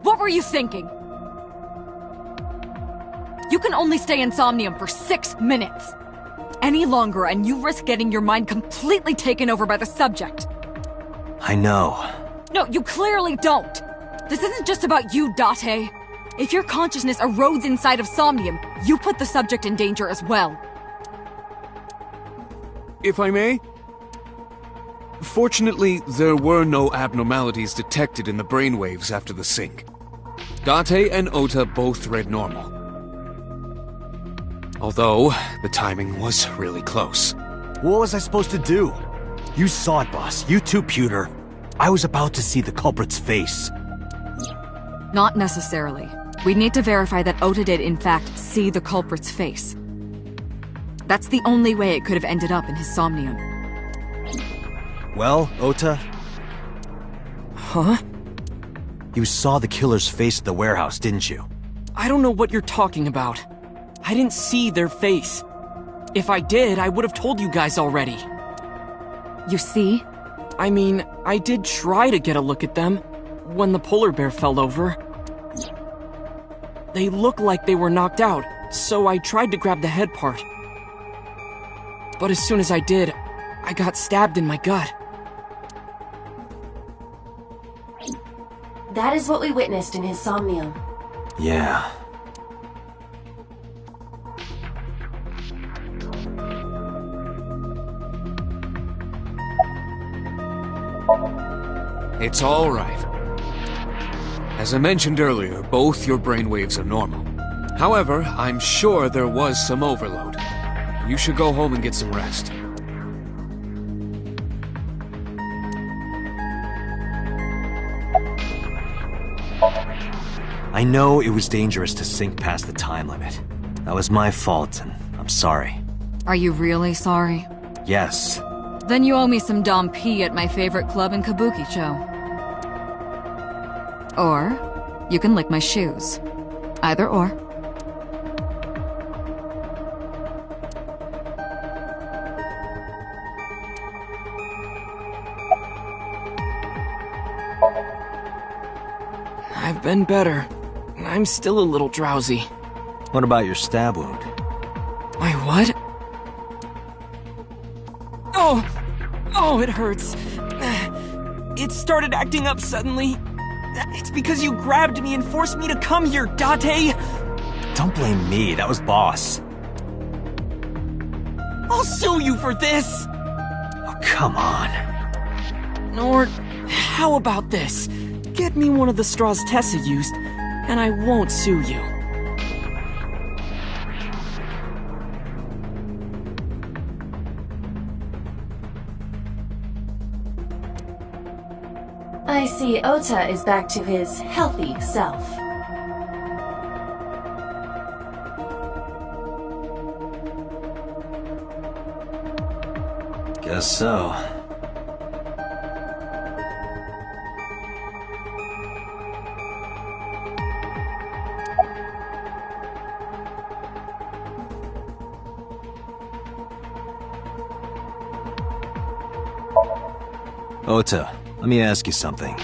What were you thinking? You can only stay in Somnium for 6 minutes. Any longer and you risk getting your mind completely taken over by the subject. I know. No, you clearly don't. This isn't just about you, Date. If your consciousness erodes inside of Somnium, you put the subject in danger as well. If I may? Fortunately, there were no abnormalities detected in the brainwaves after the sync. Date and Ota both read normal. Although, the timing was really close. What was I supposed to do? You saw it, boss. You too, Pewter. I was about to see the culprit's face. Not necessarily. We need to verify that Ota did in fact see the culprit's face. That's the only way it could have ended up in his Somnium. Well, Ota? Huh? You saw the killer's face at the warehouse, didn't you? I don't know what you're talking about. I didn't see their face. If I did, I would have told you guys already. You see? I mean, I did try to get a look at them when the polar bear fell over. They looked like they were knocked out, so I tried to grab the head part. But as soon as I did, I got stabbed in my gut. That is what we witnessed in his Somnium. Yeah. It's all right. As I mentioned earlier, both your brainwaves are normal. However, I'm sure there was some overload. You should go home and get some rest. I know it was dangerous to sink past the time limit. That was my fault, and I'm sorry. Are you really sorry? Yes. Then you owe me some Dom P at my favorite club in Kabukicho. Or, you can lick my shoes. Either or. I've been better. I'm still a little drowsy. What about your stab wound? My what? Oh, it hurts. It started acting up suddenly. It's because you grabbed me and forced me to come here, Date! Don't blame me, that was Boss. I'll sue you for this! Oh, come on. Or, how about this? Get me one of the straws Tessa used, and I won't sue you. I see Ota is back to his healthy self. Guess so. Ota, let me ask you something.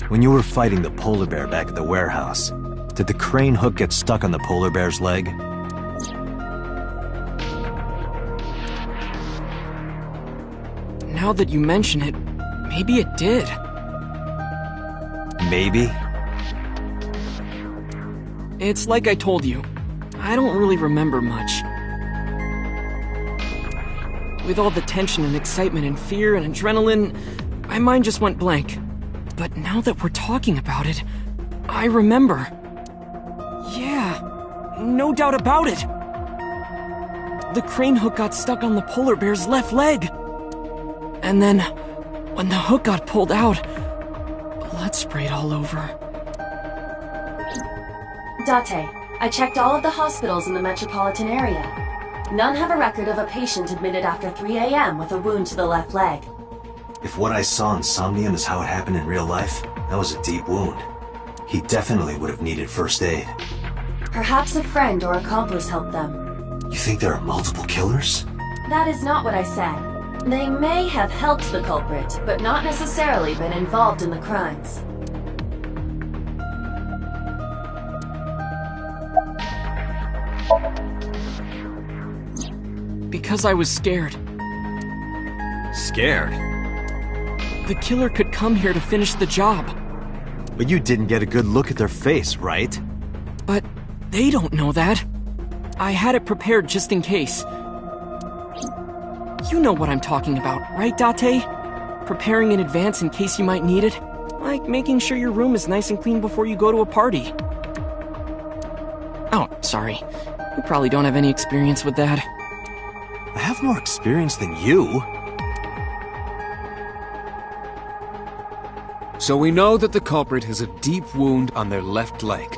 When you were fighting the polar bear back at the warehouse, did the crane hook get stuck on the polar bear's leg? Now that you mention it, maybe it did. Maybe? It's like I told you. I don't really remember much. With all the tension and excitement and fear and adrenaline, my mind just went blank. But now that we're talking about it, I remember. Yeah, no doubt about it. The crane hook got stuck on the polar bear's left leg. And then, when the hook got pulled out, blood sprayed all over. Date, I checked all of the hospitals in the metropolitan area. None have a record of a patient admitted after 3 a.m. with a wound to the left leg. If what I saw in Somnium is how it happened in real life, that was a deep wound. He definitely would have needed first aid. Perhaps a friend or accomplice helped them. You think there are multiple killers? That is not what I said. They may have helped the culprit, but not necessarily been involved in the crimes. Because I was scared. Scared? The killer could come here to finish the job. But you didn't get a good look at their face, right? But they don't know that. I had it prepared just in case. You know what I'm talking about, right, Date? Preparing in advance in case you might need it. Like making sure your room is nice and clean before you go to a party. Oh, sorry. You probably don't have any experience with that. I have more experience than you. So we know that the culprit has a deep wound on their left leg.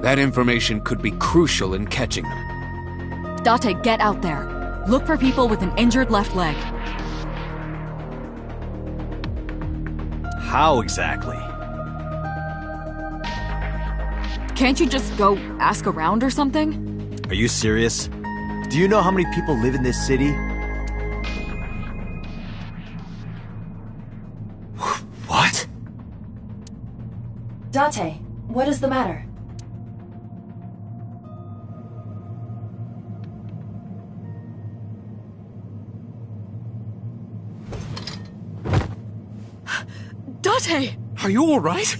That information could be crucial in catching them. Date, get out there. Look for people with an injured left leg. How exactly? Can't you just go ask around or something? Are you serious? Do you know how many people live in this city? What? Date, what is the matter? Date! Are you all right?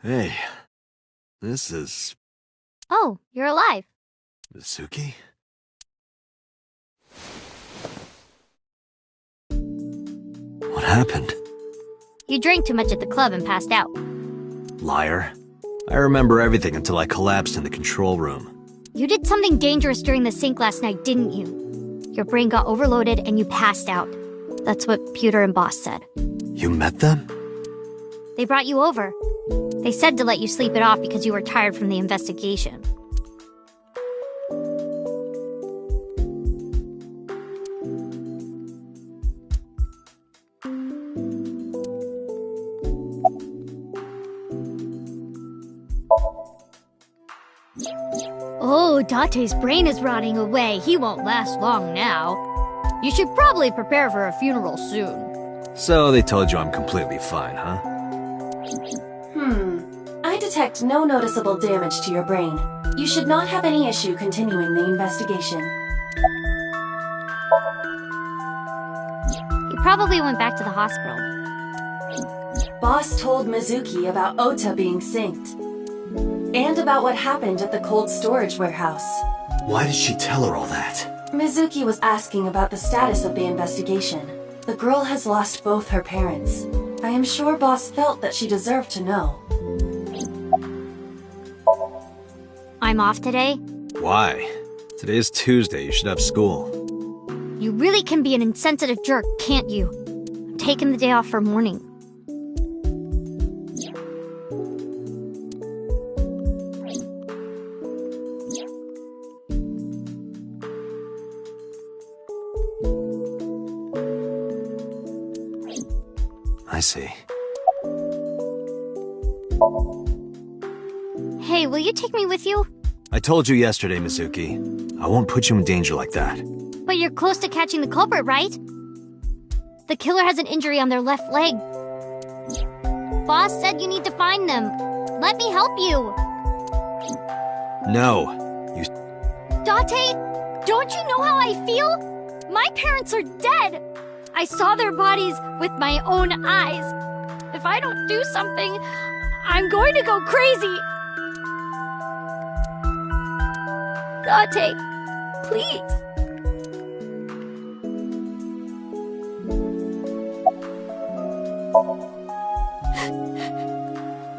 Hey, this is... Oh, you're alive. Mizuki? What happened? You drank too much at the club and passed out. Liar. I remember everything until I collapsed in the control room. You did something dangerous during the sink last night, didn't you? Your brain got overloaded and you passed out. That's what Pewter and Boss said. You met them? They brought you over. They said to let you sleep it off because you were tired from the investigation. Oh, Date's brain is rotting away. He won't last long now. You should probably prepare for a funeral soon. So they told you I'm completely fine, huh? I detect no noticeable damage to your brain. You should not have any issue continuing the investigation. He probably went back to the hospital. Boss told Mizuki about Ota being synced. And about what happened at the cold storage warehouse. Why did she tell her all that? Mizuki was asking about the status of the investigation. The girl has lost both her parents. I am sure Boss felt that she deserved to know. I'm off today. Why? Today is Tuesday, you should have school. You really can be an insensitive jerk, can't you? I'm taking the day off for mourning. I see. Hey, will you take me with you? I told you yesterday, Mizuki. I won't put you in danger like that. But you're close to catching the culprit, right? The killer has an injury on their left leg. Boss said you need to find them. Let me help you. No. You... Date, don't you know how I feel? My parents are dead. I saw their bodies with my own eyes. If I don't do something, I'm going to go crazy. Date, please.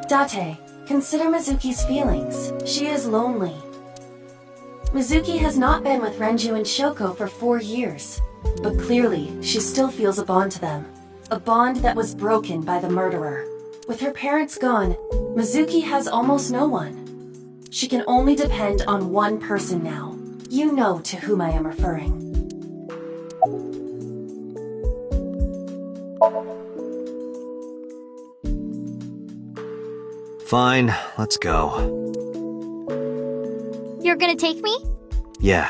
Date, consider Mizuki's feelings. She is lonely. Mizuki has not been with Renju and Shoko for 4 years, but clearly she still feels a bond to them. A bond that was broken by the murderer. With her parents gone, Mizuki has almost no one. She can only depend on one person now. You know to whom I am referring. Fine, let's go. You're gonna take me? Yeah.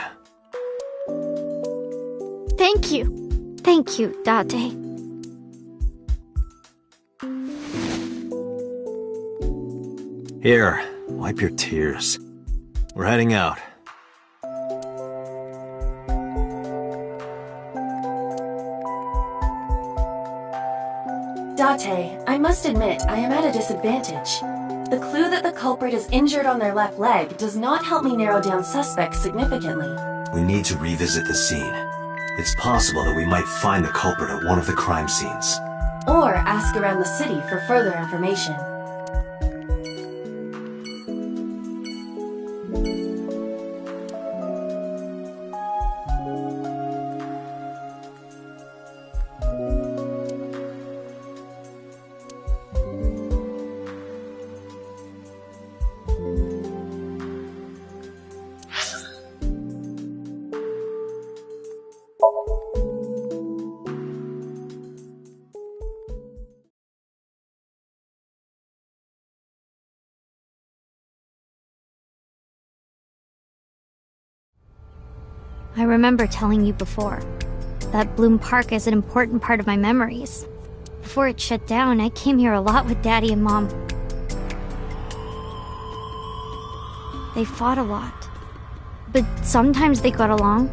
Thank you. Thank you, Date. Here, wipe your tears. We're heading out. Date, I must admit I am at a disadvantage. The clue that the culprit is injured on their left leg does not help me narrow down suspects significantly. We need to revisit the scene. It's possible that we might find the culprit at one of the crime scenes. Or ask around the city for further information. I remember telling you before, that Bloom Park is an important part of my memories. Before it shut down, I came here a lot with Daddy and Mom. They fought a lot, but sometimes they got along.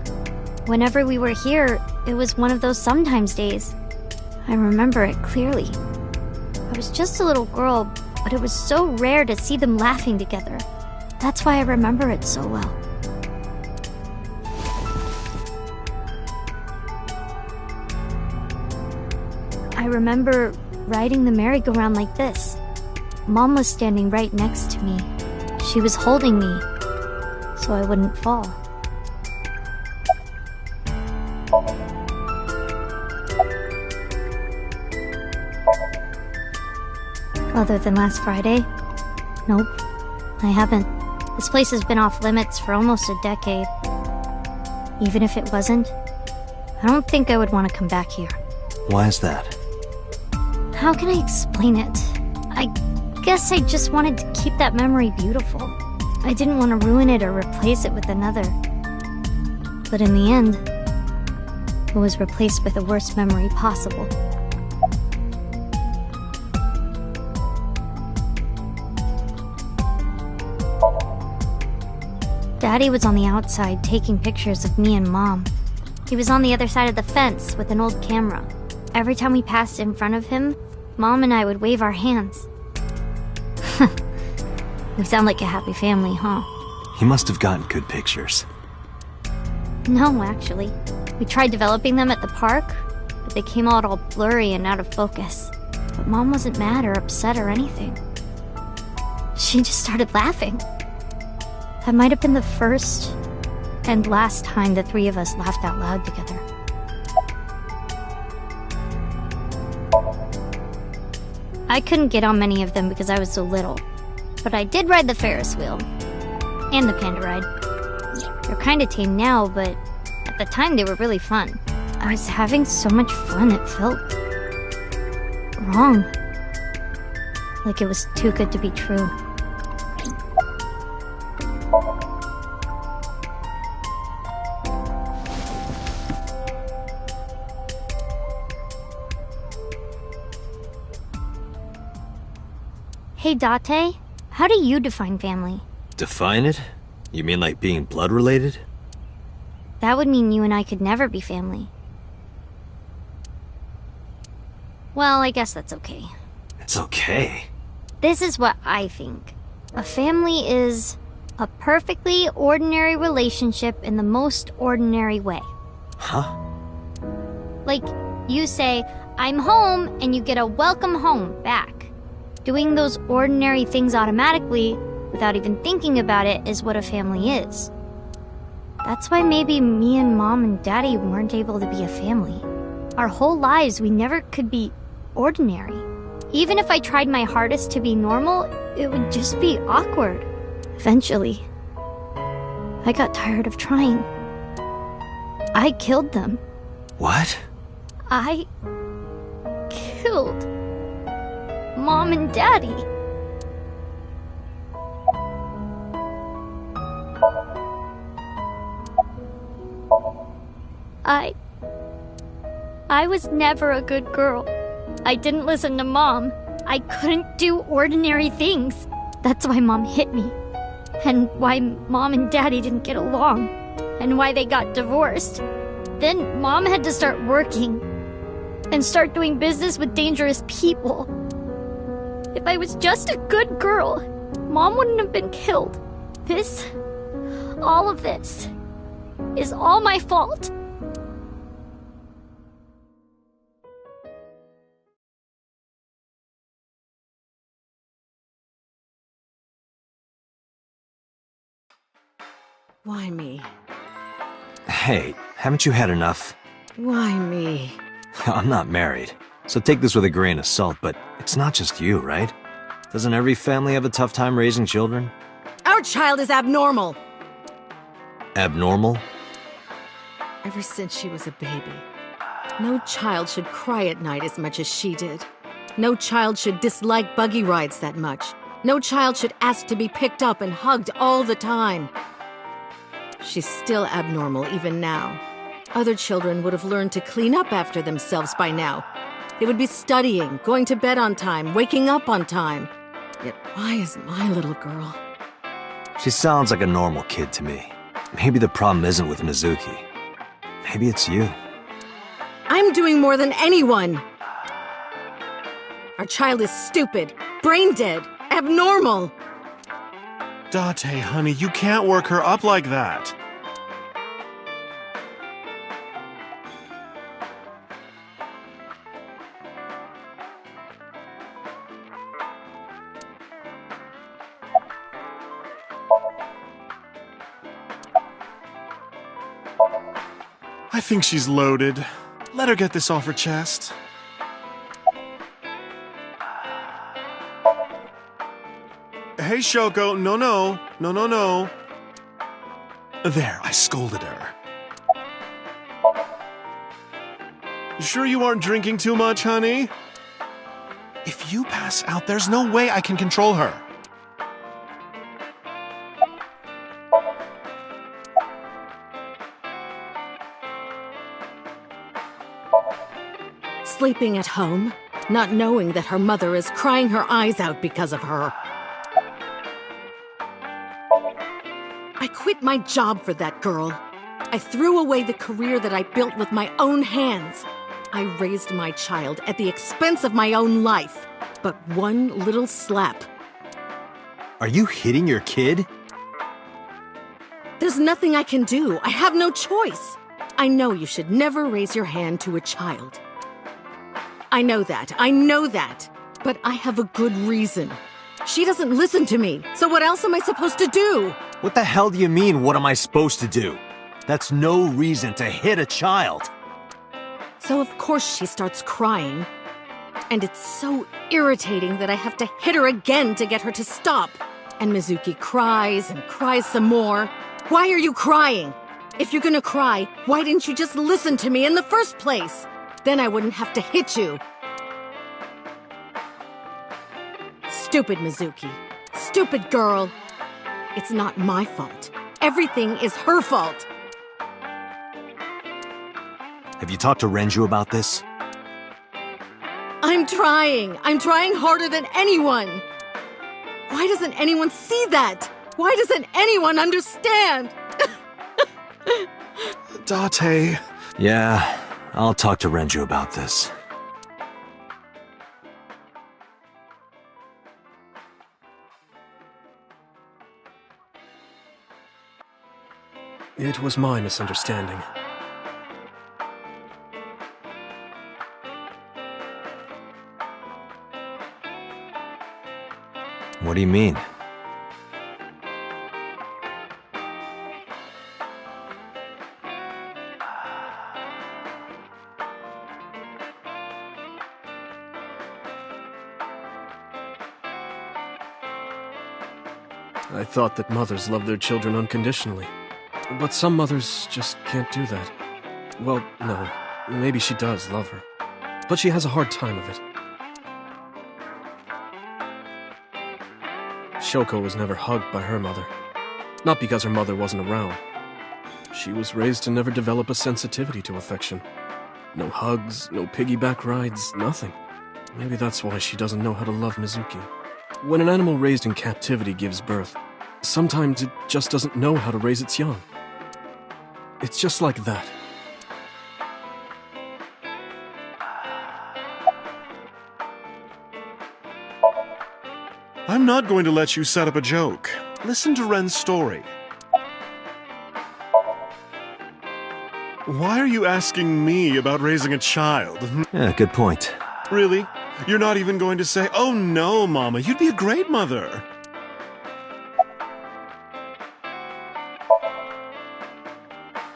Whenever we were here, it was one of those sometimes days. I remember it clearly. I was just a little girl, but it was so rare to see them laughing together. That's why I remember it so well. I remember riding the merry-go-round like this. Mom was standing right next to me. She was holding me, so I wouldn't fall. Other than last Friday? Nope, I haven't. This place has been off limits for almost a decade. Even if it wasn't, I don't think I would want to come back here. Why is that? How can I explain it? I guess I just wanted to keep that memory beautiful. I didn't want to ruin it or replace it with another. But in the end, it was replaced with the worst memory possible. Daddy was on the outside taking pictures of me and Mom. He was on the other side of the fence with an old camera. Every time we passed in front of him, Mom and I would wave our hands. We sound like a happy family, huh? He must have gotten good pictures. No, actually. We tried developing them at the park, but they came out all blurry and out of focus. But Mom wasn't mad or upset or anything. She just started laughing. That might have been the first and last time the three of us laughed out loud together. I couldn't get on many of them because I was so little, but I did ride the Ferris wheel. And the panda ride. They're kinda tame now, but at the time they were really fun. I was having so much fun it felt wrong. Like it was too good to be true. Hey Date, how do you define family? Define it? You mean like being blood-related? That would mean you and I could never be family. Well, I guess that's okay. It's okay. This is what I think. A family is a perfectly ordinary relationship in the most ordinary way. Huh? Like, you say, I'm home, and you get a welcome home back. Doing those ordinary things automatically, without even thinking about it, is what a family is. That's why maybe me and Mom and Daddy weren't able to be a family. Our whole lives, we never could be ordinary. Even if I tried my hardest to be normal, it would just be awkward. Eventually, I got tired of trying. I killed them. What? I killed Mom and Daddy. I was never a good girl. I didn't listen to Mom. I couldn't do ordinary things. That's why Mom hit me. And why Mom and Daddy didn't get along. And why they got divorced. Then Mom had to start working. And start doing business with dangerous people. If I was just a good girl, Mom wouldn't have been killed. All of this, is all my fault. Why me? Hey, haven't you had enough? Why me? I'm not married, so take this with a grain of salt, but it's not just you, right? Doesn't every family have a tough time raising children? Our child is abnormal! Abnormal? Ever since she was a baby. No child should cry at night as much as she did. No child should dislike buggy rides that much. No child should ask to be picked up and hugged all the time. She's still abnormal even now. Other children would have learned to clean up after themselves by now. They would be studying, going to bed on time, waking up on time. Yet why is my little girl? She sounds like a normal kid to me. Maybe the problem isn't with Mizuki. Maybe it's you. I'm doing more than anyone! Our child is stupid, brain dead, abnormal! Date, honey, you can't work her up like that. I think she's loaded. Let her get this off her chest. Hey, Shoko, no. There, I scolded her. You sure you aren't drinking too much, honey? If you pass out, there's no way I can control her. Sleeping at home, not knowing that her mother is crying her eyes out because of her. I quit my job for that girl. I threw away the career that I built with my own hands. I raised my child at the expense of my own life. But one little slap. Are you hitting your kid? There's nothing I can do. I have no choice. I know you should never raise your hand to a child. I know that. But I have a good reason. She doesn't listen to me, so what else am I supposed to do? What the hell do you mean, what am I supposed to do? That's no reason to hit a child. So of course she starts crying. And it's so irritating that I have to hit her again to get her to stop. And Mizuki cries and cries some more. Why are you crying? If you're gonna cry, why didn't you just listen to me in the first place? Then I wouldn't have to hit you. Stupid Mizuki. Stupid girl. It's not my fault. Everything is her fault. Have you talked to Renju about this? I'm trying. I'm trying harder than anyone. Why doesn't anyone see that? Why doesn't anyone understand? Date. Yeah, I'll talk to Renju about this. It was my misunderstanding. What do you mean? I thought that mothers love their children unconditionally. But some mothers just can't do that. Well, no. Maybe she does love her. But she has a hard time of it. Shoko was never hugged by her mother. Not because her mother wasn't around. She was raised to never develop a sensitivity to affection. No hugs, no piggyback rides, nothing. Maybe that's why she doesn't know how to love Mizuki. When an animal raised in captivity gives birth, sometimes it just doesn't know how to raise its young. It's just like that. I'm not going to let you set up a joke. Listen to Ren's story. Why are you asking me about raising a child? Yeah, good point. Really? You're not even going to say, "Oh no, Mama, you'd be a great mother."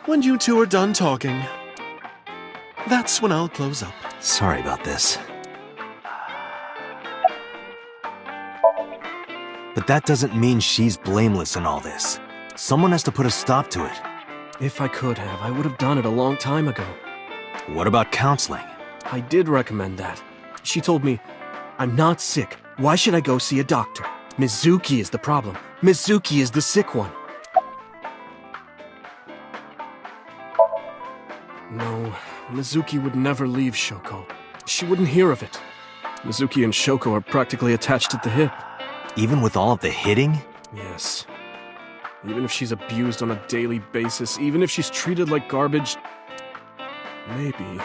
When you two are done talking, that's when I'll close up. Sorry about this. But that doesn't mean she's blameless in all this. Someone has to put a stop to it. If I could have, I would have done it a long time ago. What about counseling? I did recommend that. She told me, "I'm not sick. Why should I go see a doctor? Mizuki is the problem. Mizuki is the sick one." No, Mizuki would never leave Shoko. She wouldn't hear of it. Mizuki and Shoko are practically attached at the hip. Even with all of the hitting? Yes. Even if she's abused on a daily basis, even if she's treated like garbage, maybe.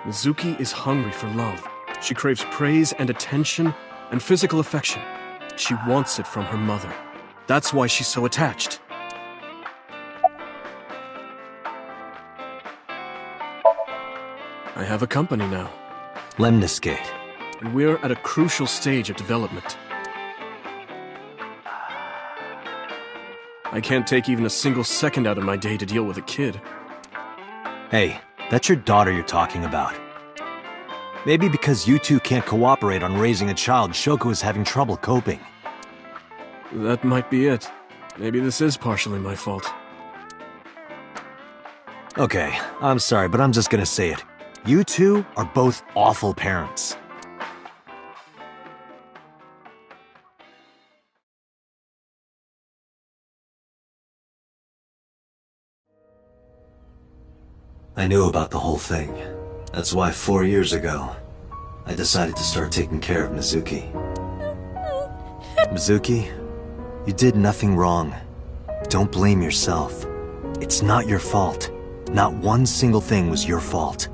Mizuki is hungry for love. She craves praise and attention and physical affection. She wants it from her mother. That's why she's so attached. I have a company now, Lemniscate. and we're at a crucial stage of development. I can't take even a single second out of my day to deal with a kid. Hey, that's your daughter you're talking about. Maybe because you two can't cooperate on raising a child, Shoko is having trouble coping. That might be it. Maybe this is partially my fault. Okay, I'm sorry, but I'm just gonna say it. You two are both awful parents. I knew about the whole thing. That's why 4 years ago, I decided to start taking care of Mizuki. Mizuki, you did nothing wrong. Don't blame yourself. It's not your fault. Not one single thing was your fault.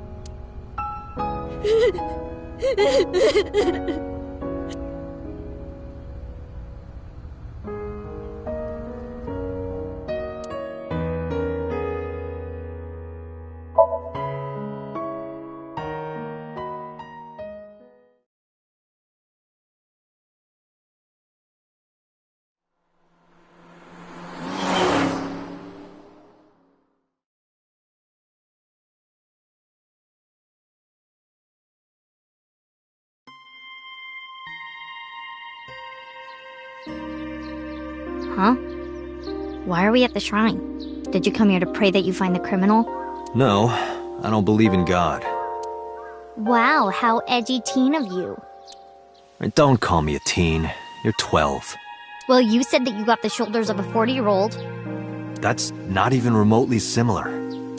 Huh? Why are we at the shrine? Did you come here to pray that you find the criminal? No, I don't believe in God. Wow, how edgy teen of you. Don't call me a teen. You're 12. Well, you said that you got the shoulders of a 40-year-old. That's not even remotely similar.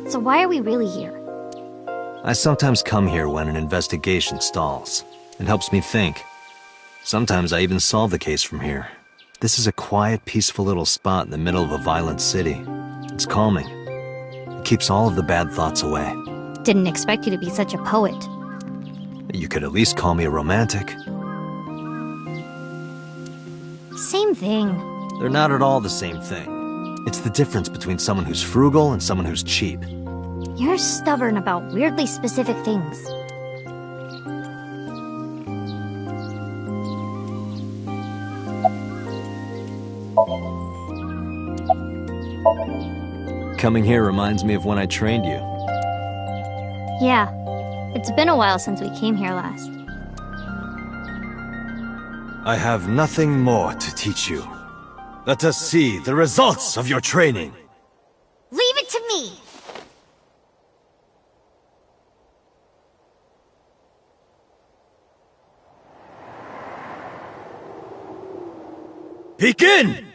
So why are we really here? I sometimes come here when an investigation stalls. It helps me think. Sometimes I even solve the case from here. This is a quiet, peaceful little spot in the middle of a violent city. It's calming. It keeps all of the bad thoughts away. Didn't expect you to be such a poet. You could at least call me a romantic. Same thing. They're not at all the same thing. It's the difference between someone who's frugal and someone who's cheap. You're stubborn about weirdly specific things. Coming here reminds me of when I trained you. Yeah, it's been a while since we came here last. I have nothing more to teach you. Let us see the results of your training. Leave it to me! Begin!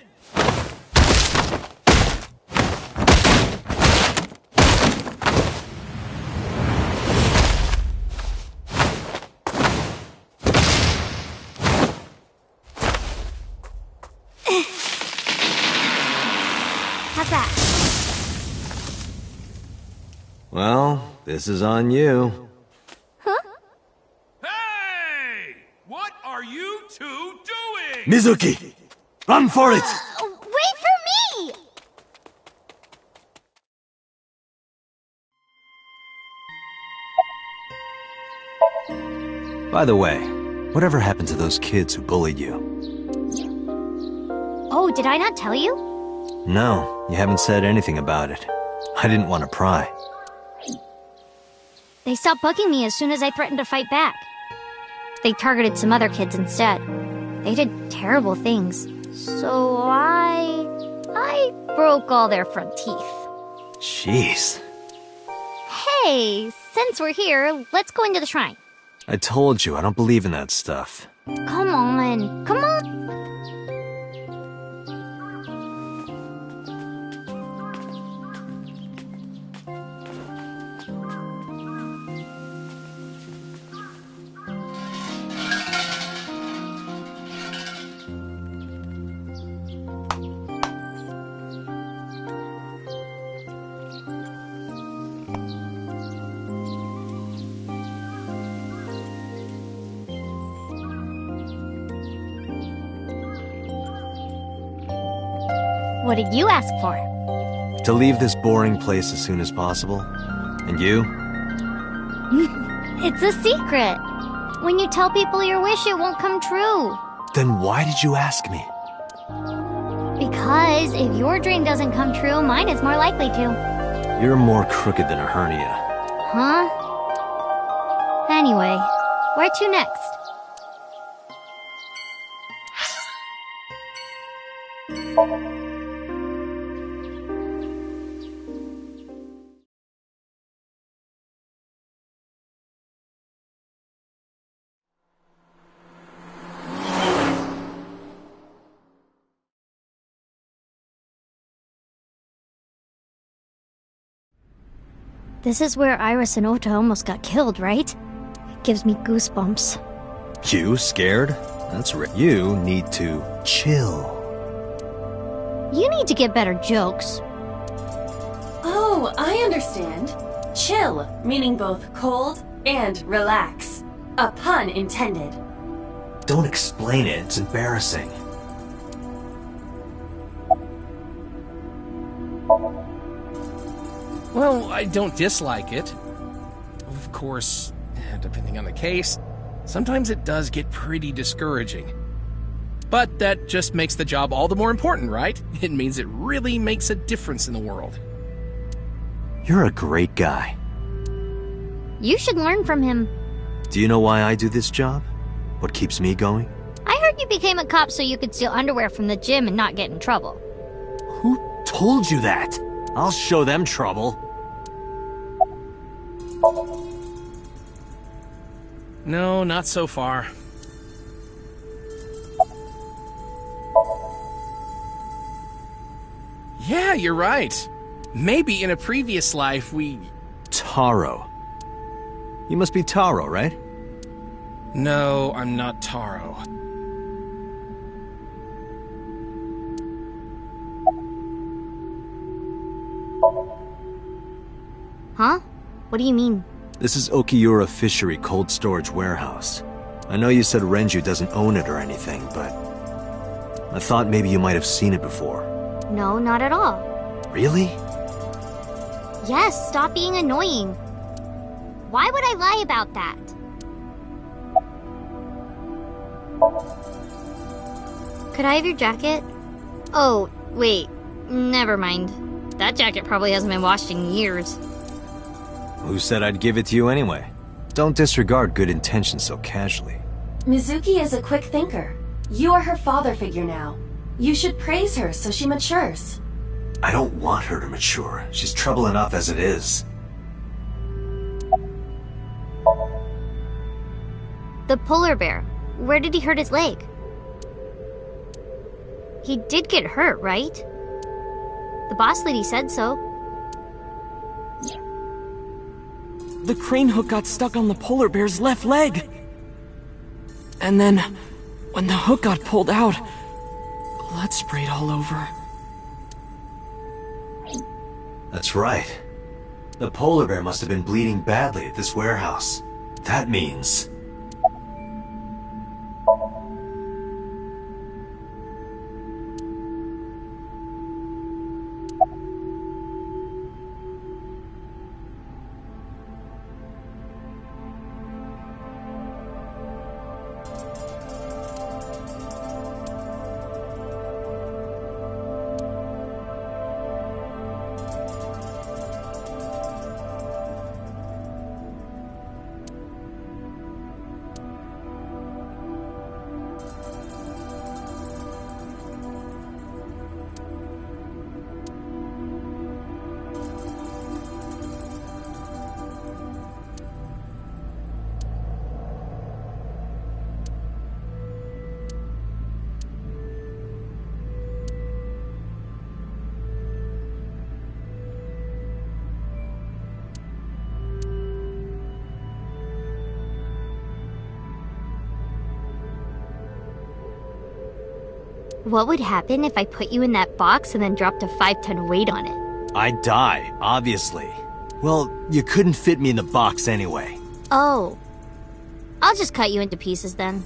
How's that? Well, this is on you. Hey! What are you two doing? Mizuki! Run for it! Wait for me! By the way, whatever happened to those kids who bullied you? Oh, did I not tell you? No, you haven't said anything about it. I didn't want to pry. They stopped bugging me as soon as I threatened to fight back. They targeted some other kids instead. They did terrible things. So I broke all their front teeth. Jeez. Hey, since we're here, let's go into the shrine. I told you, I don't believe in that stuff. Come on, come on. What did you ask for? To leave this boring place as soon as possible. And you? It's a secret. When you tell people your wish, it won't come true. Then why did you ask me? Because if your dream doesn't come true, mine is more likely to. You're more crooked than a hernia. Huh? Anyway, where to next? This is where Iris and Ota almost got killed, right? It gives me goosebumps. You scared? That's right. You need to chill. You need to get better jokes. Oh, I understand. Chill, meaning both cold and relax. A pun intended. Don't explain it, it's embarrassing. Well, I don't dislike it. Of course, depending on the case, sometimes it does get pretty discouraging. But that just makes the job all the more important, right? It means it really makes a difference in the world. You're a great guy. You should learn from him. Do you know why I do this job? What keeps me going? I heard you became a cop so you could steal underwear from the gym and not get in trouble. Who told you that? I'll show them trouble. No, not so far. Yeah, you're right. Maybe in a previous life we... Taro. You must be Taro, right? No, I'm not Taro. Huh? What do you mean? This is Okiura Fishery Cold Storage Warehouse. I know you said Renju doesn't own it or anything, but I thought maybe you might have seen it before. No, not at all. Really? Yes, stop being annoying. Why would I lie about that? Could I have your jacket? Oh, wait. Never mind. That jacket probably hasn't been washed in years. Who said I'd give it to you anyway? Don't disregard good intentions so casually. Mizuki is a quick thinker. You are her father figure now. You should praise her so she matures. I don't want her to mature. She's trouble enough as it is. The polar bear. Where did he hurt his leg? He did get hurt, right? The boss lady said so. The crane hook got stuck on the polar bear's left leg. And then, when the hook got pulled out, blood sprayed all over. That's right. The polar bear must have been bleeding badly at this warehouse. That means... What would happen if I put you in that box and then dropped a 5-ton weight on it? I'd die, obviously. Well, you couldn't fit me in the box anyway. Oh. I'll just cut you into pieces then.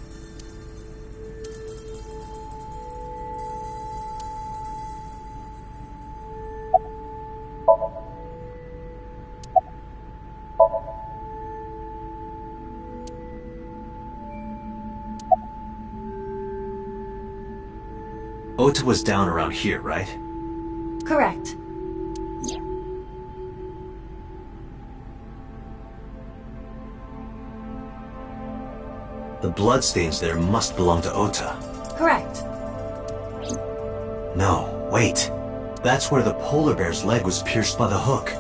Ota was down around here, right? Correct. The bloodstains there must belong to Ota. Correct. No, wait. That's where the polar bear's leg was pierced by the hook.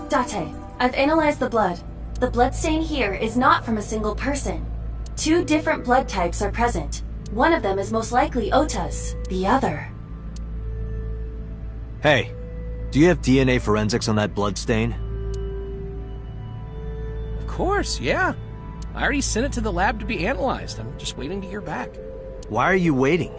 Date, I've analyzed the blood. The bloodstain here is not from a single person. 2 different blood types are present. One of them is most likely Ota's, the other. Hey, do you have DNA forensics on that bloodstain? Of course, yeah. I already sent it to the lab to be analyzed. I'm just waiting to hear back. Why are you waiting?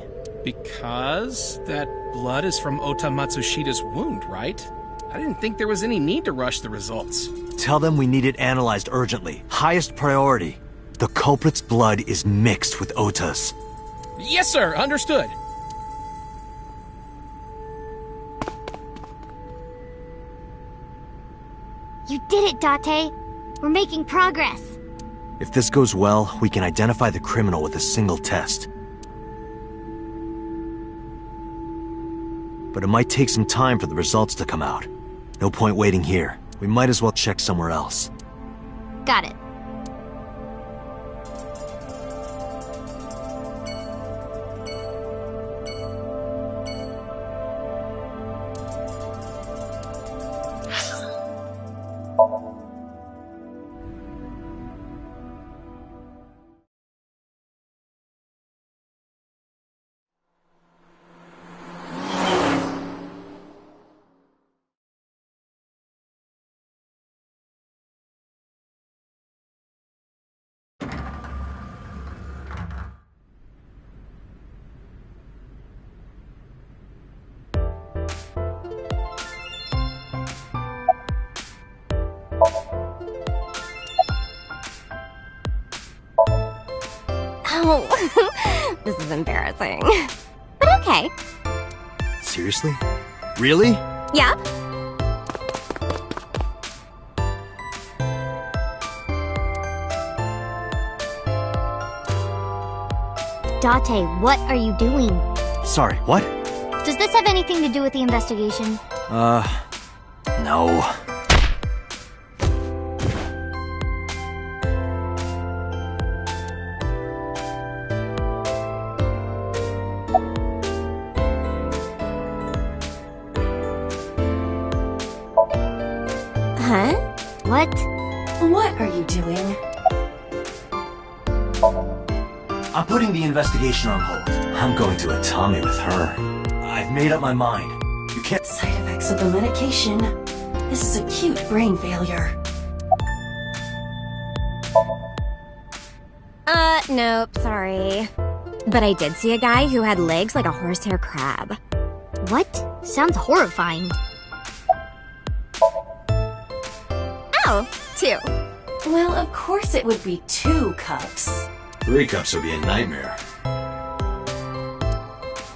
Because that blood is from Ota Matsushida's wound, right? I didn't think there was any need to rush the results. Tell them we need it analyzed urgently. Highest priority. The culprit's blood is mixed with Ota's. Yes, sir. Understood. You did it, Date. We're making progress. If this goes well, we can identify the criminal with a single test. But it might take some time for the results to come out. No point waiting here. We might as well check somewhere else. Got it. Oh, this is embarrassing. But okay. Seriously? Really? Yep. Date, what are you doing? Sorry, what? Does this have anything to do with the investigation? No. Huh? What? What are you doing? I'm putting the investigation on hold. I'm going to a Tommy with her. I've made up my mind. You can't— Side effects of the medication. This is acute brain failure. Nope, sorry. But I did see a guy who had legs like a horsehair crab. What? Sounds horrifying. Oh, 2. Well, of course it would be 2 cups. 3 cups would be a nightmare.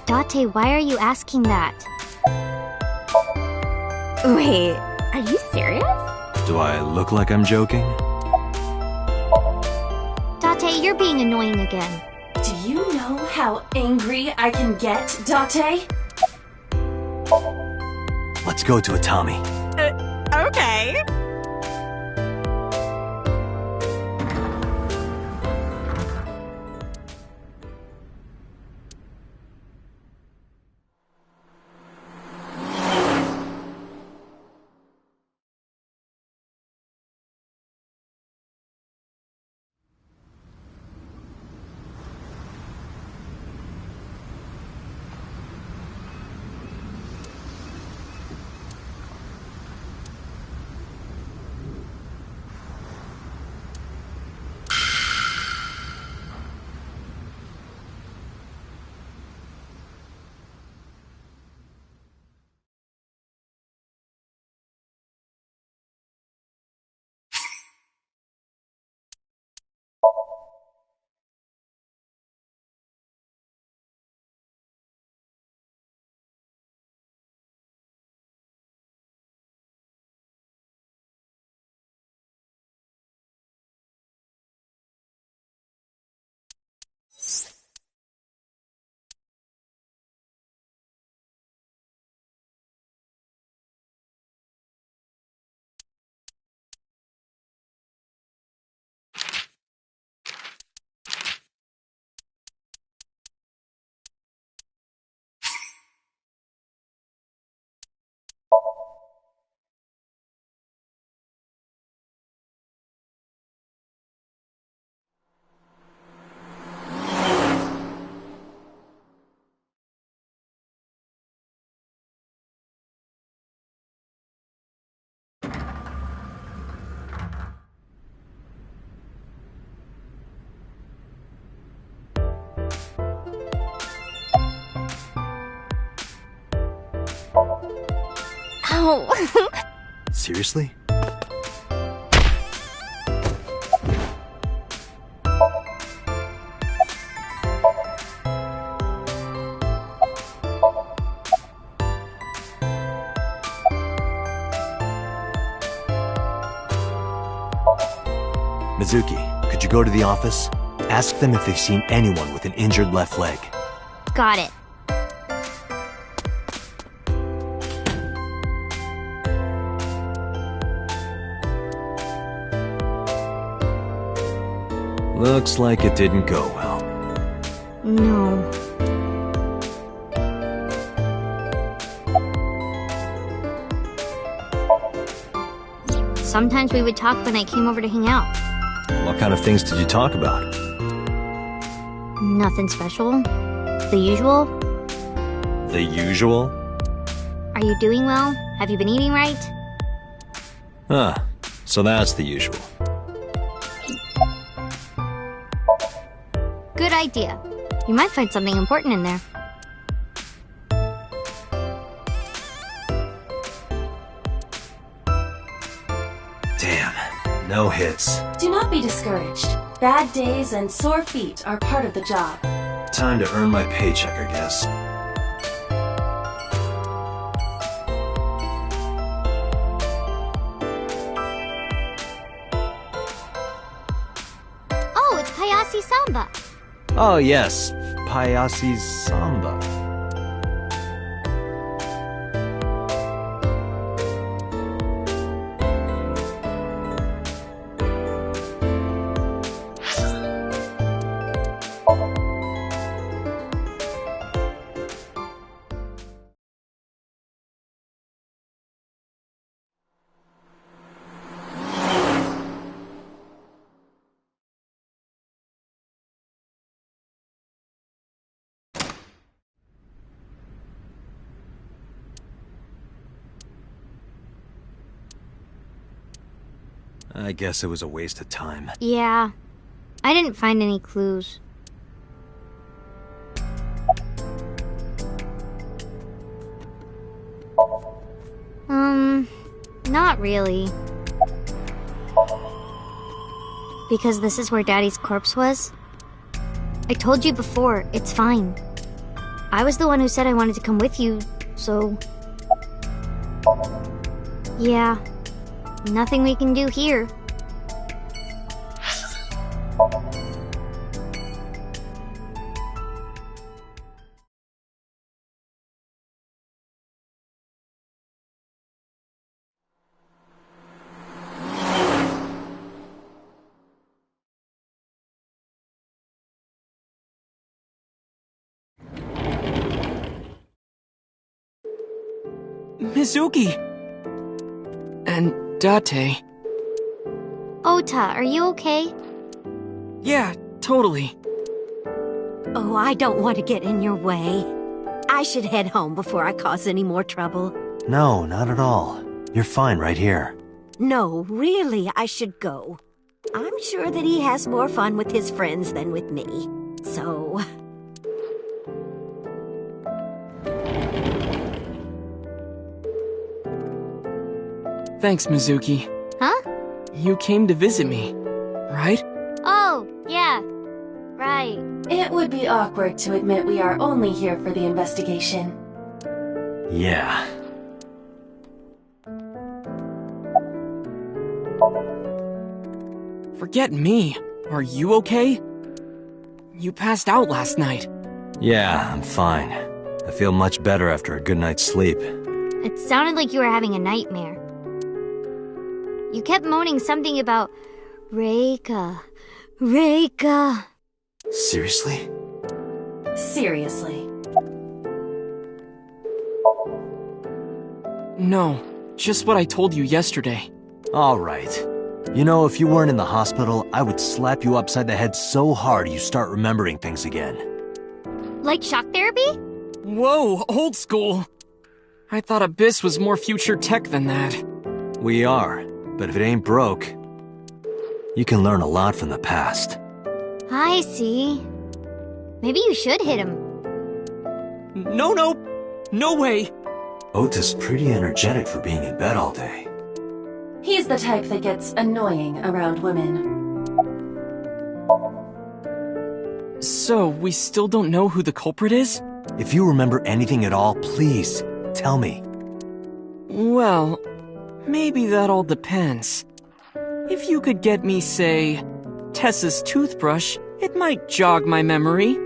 Date, why are you asking that? Wait, are you serious? Do I look like I'm joking? Date, you're being annoying again. Do you know how angry I can get, Date? Let's go to a Tommy. Okay. Ow. Seriously? Mizuki, could you go to the office? Ask them if they've seen anyone with an injured left leg. Got it. Looks like it didn't go well. No. Sometimes we would talk when I came over to hang out. What kind of things did you talk about? Nothing special. The usual. The usual? Are you doing well? Have you been eating right? Ah, so that's the usual. Good idea. You might find something important in there. Damn, no hits. Do not be discouraged. Bad days and sore feet are part of the job. Time to earn my paycheck, I guess. Oh, it's Payasi Samba. Oh yes, Payasi's Samba. I guess it was a waste of time. Yeah. I didn't find any clues. Not really. Because this is where Daddy's corpse was? I told you before, it's fine. I was the one who said I wanted to come with you, so... Yeah. Nothing we can do here. Mizuki! And Date. Ota, are you okay? Yeah, totally. Oh, I don't want to get in your way. I should head home before I cause any more trouble. No, not at all. You're fine right here. No, really, I should go. I'm sure that he has more fun with his friends than with me. So... Thanks, Mizuki. Huh? You came to visit me, right? Oh, yeah. Right. It would be awkward to admit we are only here for the investigation. Yeah. Forget me. Are you okay? You passed out last night. Yeah, I'm fine. I feel much better after a good night's sleep. It sounded like you were having a nightmare. You kept moaning something about Reika. Reika. Seriously? Seriously. No, just what I told you yesterday. All right. You know, if you weren't in the hospital, I would slap you upside the head so hard you start remembering things again. Like shock therapy? Whoa, old school. I thought Abyss was more future tech than that. We are, but if it ain't broke, you can learn a lot from the past. I see. Maybe you should hit him. No way. Ota's pretty energetic for being in bed all day. He's the type that gets annoying around women. So, we still don't know who the culprit is? If you remember anything at all, please, tell me. Well, maybe that all depends. If you could get me, say, Tessa's toothbrush, it might jog my memory.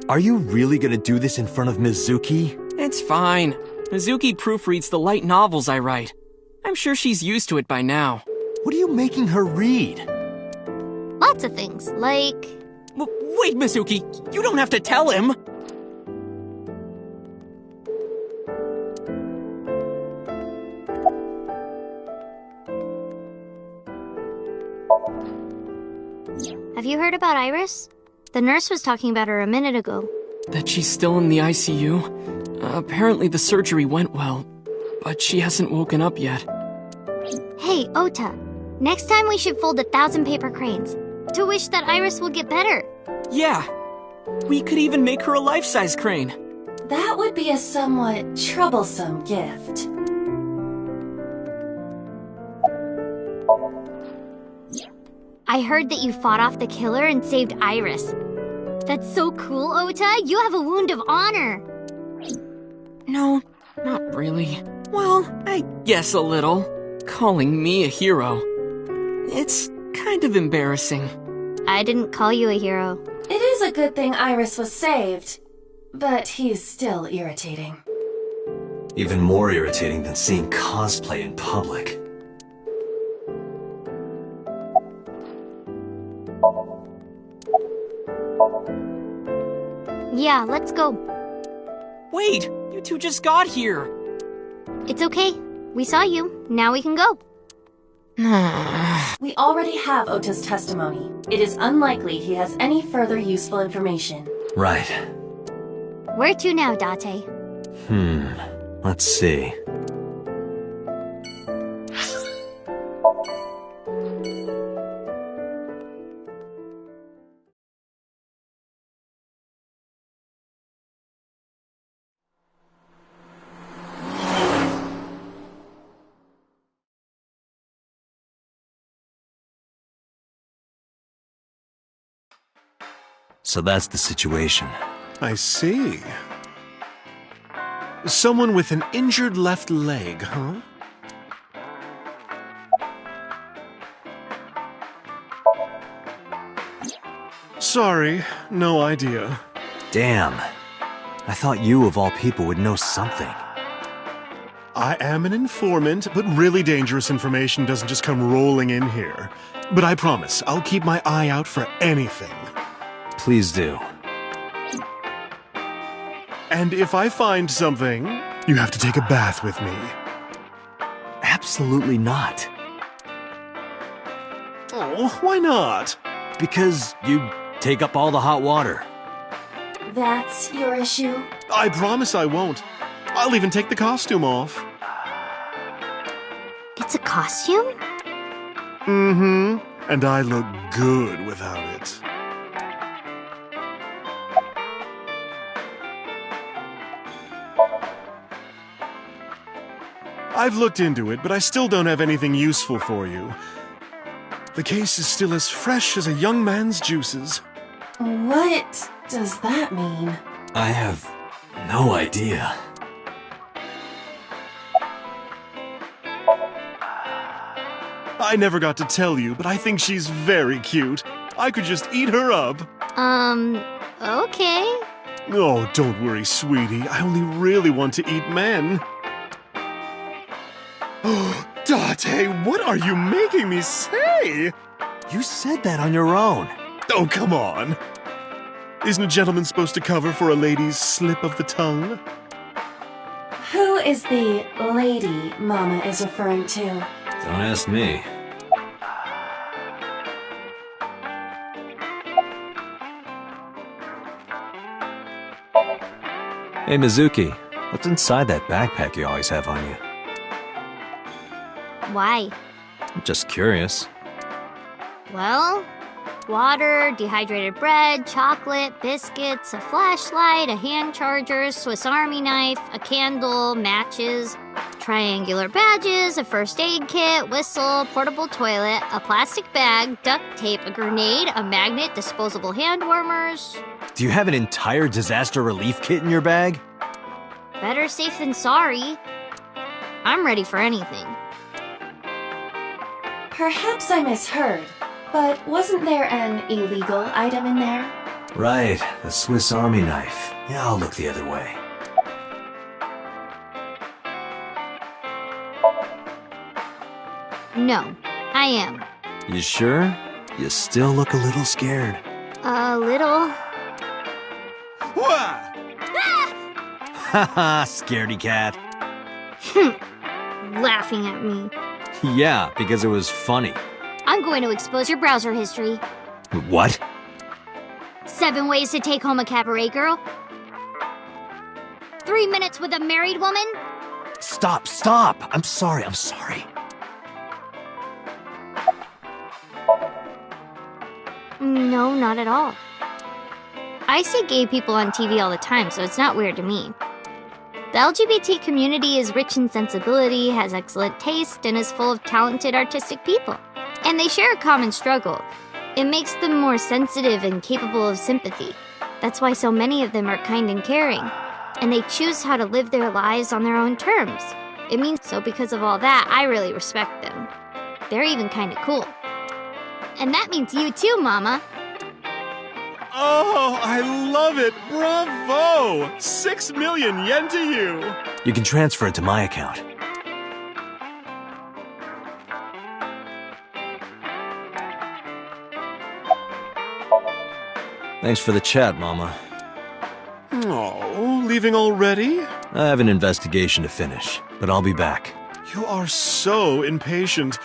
Are you really gonna do this in front of Mizuki? It's fine. Mizuki proofreads the light novels I write. I'm sure she's used to it by now. What are you making her read? Lots of things, like... Wait, Mizuki, you don't have to tell him! Have you heard about Iris? The nurse was talking about her a minute ago. That she's still in the ICU? Apparently the surgery went well, but she hasn't woken up yet. Hey, Ota. Next time we should fold 1,000 paper cranes to wish that Iris will get better. Yeah. We could even make her a life-size crane. That would be a somewhat troublesome gift. I heard that you fought off the killer and saved Iris. That's so cool, Ota. You have a wound of honor. No, not really. Well, I guess a little. Calling me a hero. It's kind of embarrassing. I didn't call you a hero. It is a good thing Iris was saved, but he's still irritating. Even more irritating than seeing cosplay in public. Yeah, let's go. Wait, you two just got here. It's okay. We saw you. Now we can go. We already have Ota's testimony. It is unlikely he has any further useful information. Right. Where to now, Date? Let's see. So that's the situation. I see. Someone with an injured left leg, huh? Sorry, no idea. Damn. I thought you, of all people, would know something. I am an informant, but really dangerous information doesn't just come rolling in here. But I promise, I'll keep my eye out for anything. Please do. And if I find something, you have to take a bath with me. Absolutely not. Oh, why not? Because you take up all the hot water. That's your issue? I promise I won't. I'll even take the costume off. It's a costume? Mm-hmm. And I look good without it. I've looked into it, but I still don't have anything useful for you. The case is still as fresh as a young man's juices. What does that mean? I have no idea. I never got to tell you, but I think she's very cute. I could just eat her up. Okay. Oh, don't worry, sweetie. I only really want to eat men. Oh, Date, what are you making me say? You said that on your own. Oh, come on. Isn't a gentleman supposed to cover for a lady's slip of the tongue? Who is the lady Mama is referring to? Don't ask me. Hey, Mizuki, what's inside that backpack you always have on you? Why? I'm just curious. Well, water, dehydrated bread, chocolate, biscuits, a flashlight, a hand charger, Swiss Army knife, a candle, matches, triangular badges, a first aid kit, whistle, portable toilet, a plastic bag, duct tape, a grenade, a magnet, disposable hand warmers. Do you have an entire disaster relief kit in your bag? Better safe than sorry. I'm ready for anything. Perhaps I misheard, but wasn't there an illegal item in there? Right, the Swiss Army knife. Yeah, I'll look the other way. No, I am. You sure? You still look a little scared. A little. Wah! Haha, scaredy cat. Laughing at me. Yeah, because it was funny. I'm going to expose your browser history. What? 7 ways to take home a cabaret girl. 3 minutes with a married woman. Stop, stop! I'm sorry. No, not at all. I see gay people on TV all the time, so it's not weird to me. The LGBT community is rich in sensibility, has excellent taste, and is full of talented artistic people. And they share a common struggle, It makes them more sensitive and capable of sympathy. That's why so many of them are kind and caring. And they choose how to live their lives on their own terms. It means so because of all that, I really respect them. They're even kind of cool. And that means you too, Mama. Oh, I love it! Bravo! 6 million yen to you! You can transfer it to my account. Thanks for the chat, Mama. Oh, leaving already? I have an investigation to finish, but I'll be back. You are so impatient.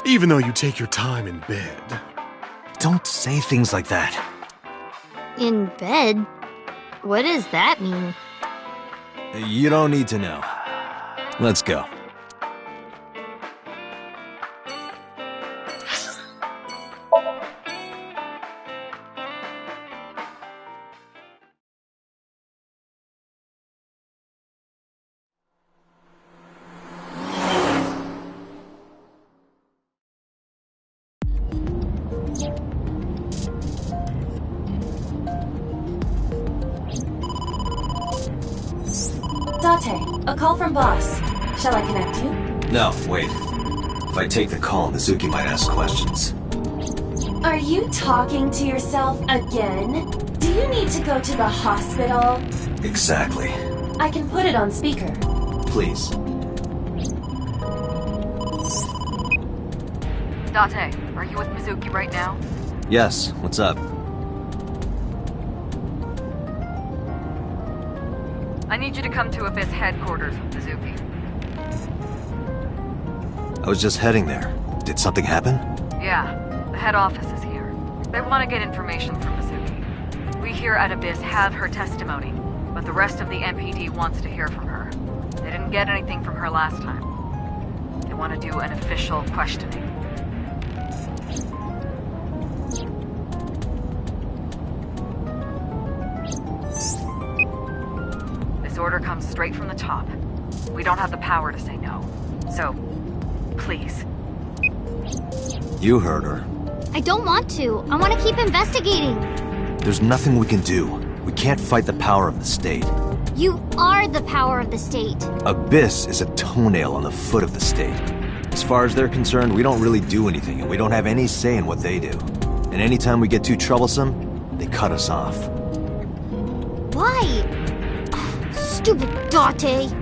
Even though you take your time in bed. Don't say things like that. In bed? What does that mean? You don't need to know. Let's go. A call from boss. Shall I connect you? No, wait. If I take the call, Mizuki might ask questions. Are you talking to yourself again? Do you need to go to the hospital? Exactly. I can put it on speaker. Please. Date, are you with Mizuki right now? Yes, what's up? I need you to come to Abyss headquarters with Mizuki. I was just heading there. Did something happen? Yeah, the head office is here. They want to get information from Mizuki. We here at Abyss have her testimony, but the rest of the MPD wants to hear from her. They didn't get anything from her last time. They want to do an official questioning. This order comes straight from the top. We don't have the power to say no. So, please. You heard her. I don't want to. I want to keep investigating. There's nothing we can do. We can't fight the power of the state. You are the power of the state. Abyss is a toenail on the foot of the state. As far as they're concerned, we don't really do anything, and we don't have any say in what they do. And anytime we get too troublesome, they cut us off. Why? Stupid Date.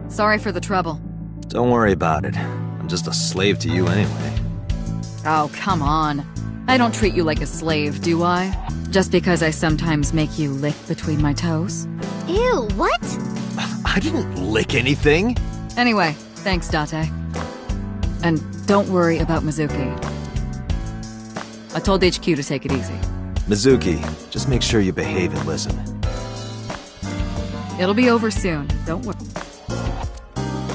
Sorry for the trouble. Don't worry about it. I'm just a slave to you anyway. Oh, come on. I don't treat you like a slave, do I? Just because I sometimes make you lick between my toes? Ew, what? I didn't lick anything. Anyway, thanks, Date. And don't worry about Mizuki. I told HQ to take it easy. Mizuki, just make sure you behave and listen. It'll be over soon, don't worry.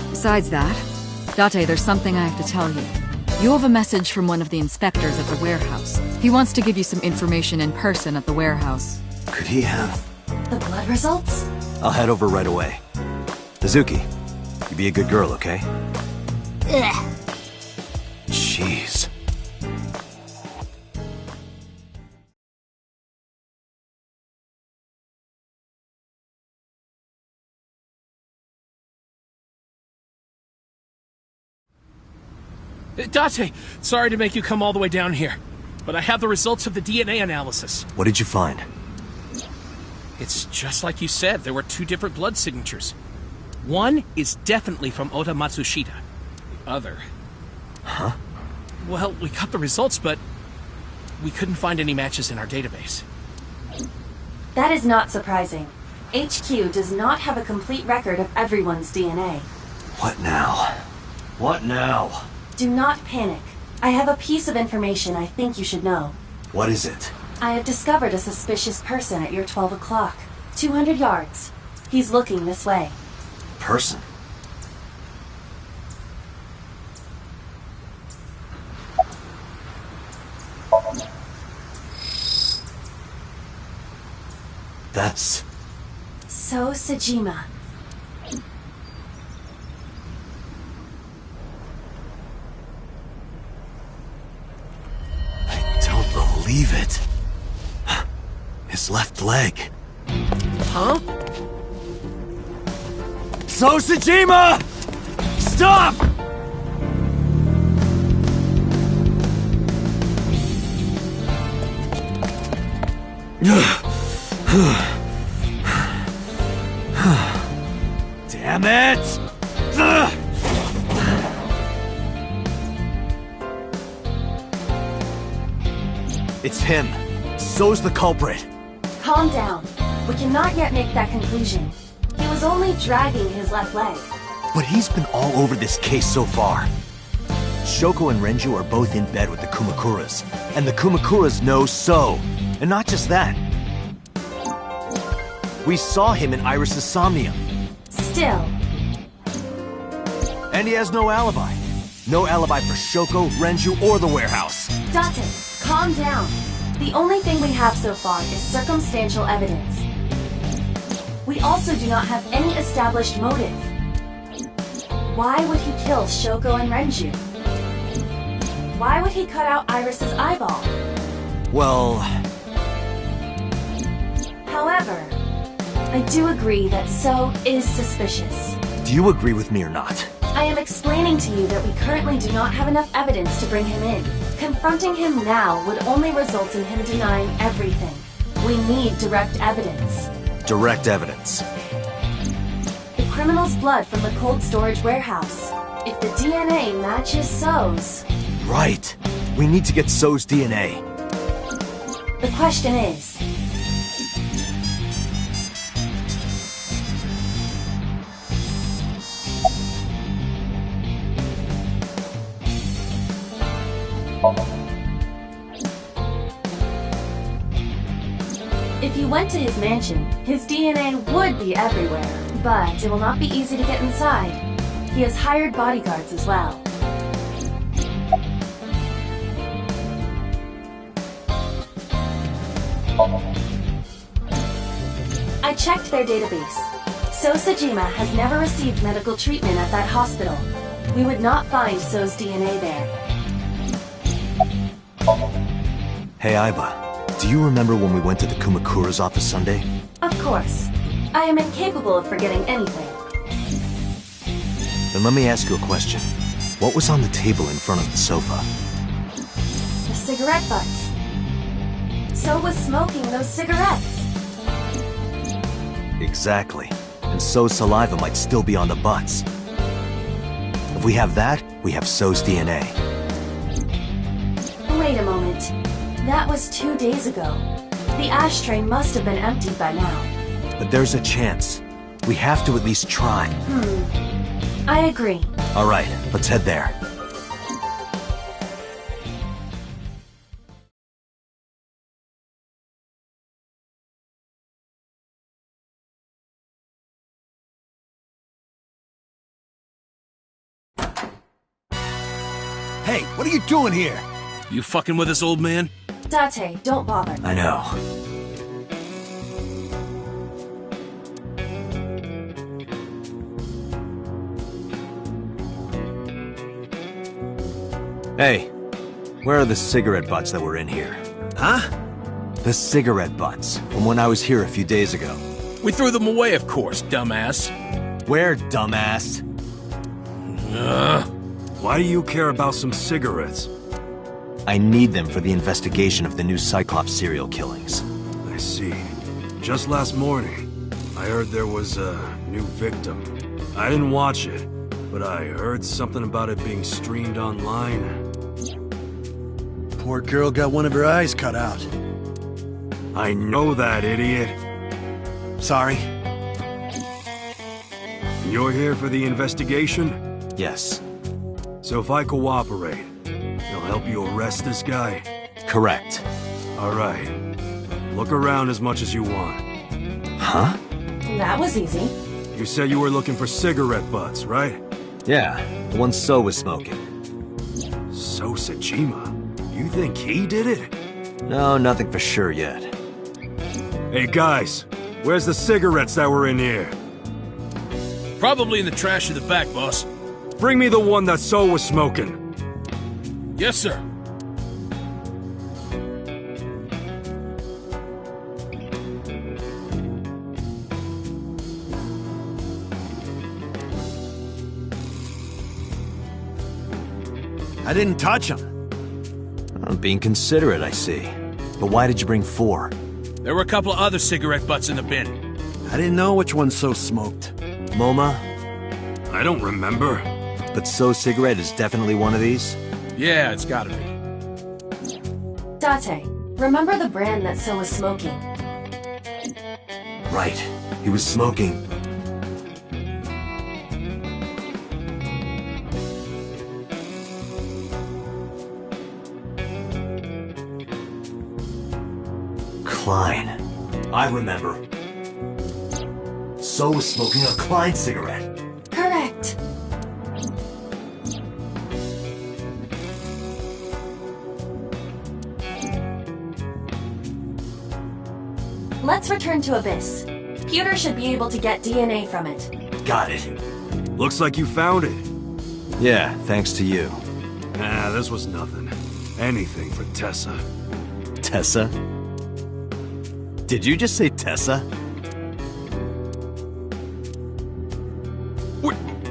Besides that, Date, there's something I have to tell you. You have a message from one of the inspectors at the warehouse. He wants to give you some information in person at the warehouse. Could he have? The blood results? I'll head over right away. Mizuki, you be a good girl, okay? Ugh. Jeez. Date, sorry to make you come all the way down here, but I have the results of the DNA analysis. What did you find? It's just like you said, there were two different blood signatures. One is definitely from Ota Matsushita. The other... Huh? Well, we got the results, but we couldn't find any matches in our database. That is not surprising. HQ does not have a complete record of everyone's DNA. What now? What now? Do not panic. I have a piece of information I think you should know. What is it? I have discovered a suspicious person at your 12 o'clock. 200 yards. He's looking this way. Person? That's... So Sajima. I don't believe it. His left leg. Huh? So Sajima! Stop! Damn it! It's him. So's the culprit. Calm down. We cannot yet make that conclusion. He was only dragging his left leg. But he's been all over this case so far. Shoko and Renju are both in bed with the Kumakuras, and the Kumakuras know So. And not just that. We saw him in Iris's Somnium. Still. And he has no alibi. No alibi for Shoko, Renju, or the warehouse. Date, calm down. The only thing we have so far is circumstantial evidence. We also do not have any established motive. Why would he kill Shoko and Renju? Why would he cut out Iris's eyeball? Well... However, I do agree that So is suspicious. Do you agree with me or not? I am explaining to you that we currently do not have enough evidence to bring him in. Confronting him now would only result in him denying everything. We need direct evidence. Direct evidence. The criminal's blood from the cold storage warehouse. If the DNA matches So's... Right. We need to get So's DNA. The question is... If you went to his mansion, his DNA would be everywhere, but it will not be easy to get inside. He has hired bodyguards as well. I checked their database. So Sajima has never received medical treatment at that hospital. We would not find So's DNA there. Hey, Aiba. Do you remember when we went to the Kumakura's office Sunday? Of course. I am incapable of forgetting anything. Then let me ask you a question. What was on the table in front of the sofa? The cigarette butts. So was smoking those cigarettes. Exactly. And So's saliva might still be on the butts. If we have that, we have So's DNA. Wait a moment. That was 2 days ago. The ashtray must have been emptied by now. But there's a chance. We have to at least try. I agree. All right, let's head there. Hey, what are you doing here? You fucking with us, old man? Date, don't bother. I know. Hey, where are the cigarette butts that were in here? Huh? The cigarette butts, from when I was here a few days ago. We threw them away, of course, dumbass. Where, dumbass? Why do you care about some cigarettes? I need them for the investigation of the new Cyclops serial killings. I see. Just last morning, I heard there was a new victim. I didn't watch it, but I heard something about it being streamed online. Poor girl got one of her eyes cut out. I know that, idiot. Sorry. You're here for the investigation? Yes. So if I cooperate, you'll help you arrest this guy? Correct. All right. Look around as much as you want. Huh? That was easy. You said you were looking for cigarette butts, right? Yeah, the one So was smoking. So Sajima? You think he did it? No, nothing for sure yet. Hey guys, Where's the cigarettes that were in here? Probably in the trash in the back, boss. Bring me the one that So was smoking. Yes, sir. I didn't touch them. I'm being considerate, I see. But why did you bring 4? There were a couple of other cigarette butts in the bin. I didn't know which one So smoked. MoMA? I don't remember. But So cigarette is definitely one of these? Yeah, it's gotta be. Date, remember the brand that So was smoking? Right. He was smoking. Klein. I remember. So was smoking a Klein cigarette. Correct. Let's return to Abyss. Pewter should be able to get DNA from it. Got it. Looks like you found it. Yeah, thanks to you. Nah, this was nothing. Anything for Tessa. Tessa? Did you just say Tessa?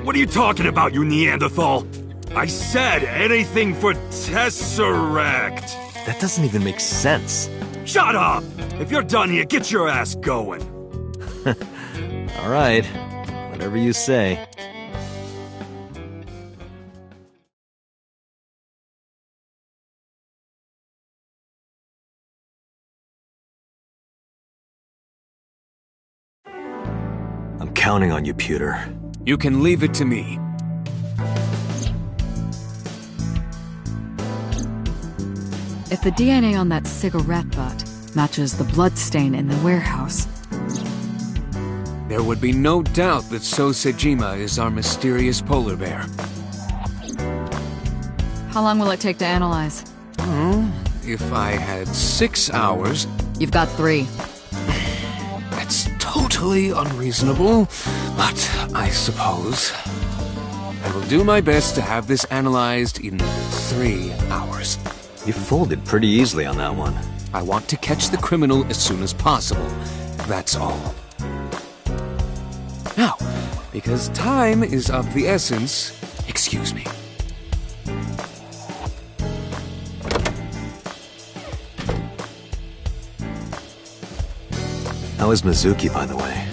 What are you talking about, you Neanderthal? I said anything for Tesseract. That doesn't even make sense. Shut up! If you're done here, get your ass going. All right. Whatever you say. I'm counting on you, Pewter. You can leave it to me. If the DNA on that cigarette butt matches the bloodstain in the warehouse, there would be no doubt that So Sejima is our mysterious polar bear. how long will it take to analyze? If I had 6 hours... You've got 3. That's totally unreasonable, but I suppose... I will do my best to have this analyzed in 3 hours. You folded pretty easily on that one. I want to catch the criminal as soon as possible. That's all. Now, because time is of the essence, excuse me. How is Mizuki, by the way?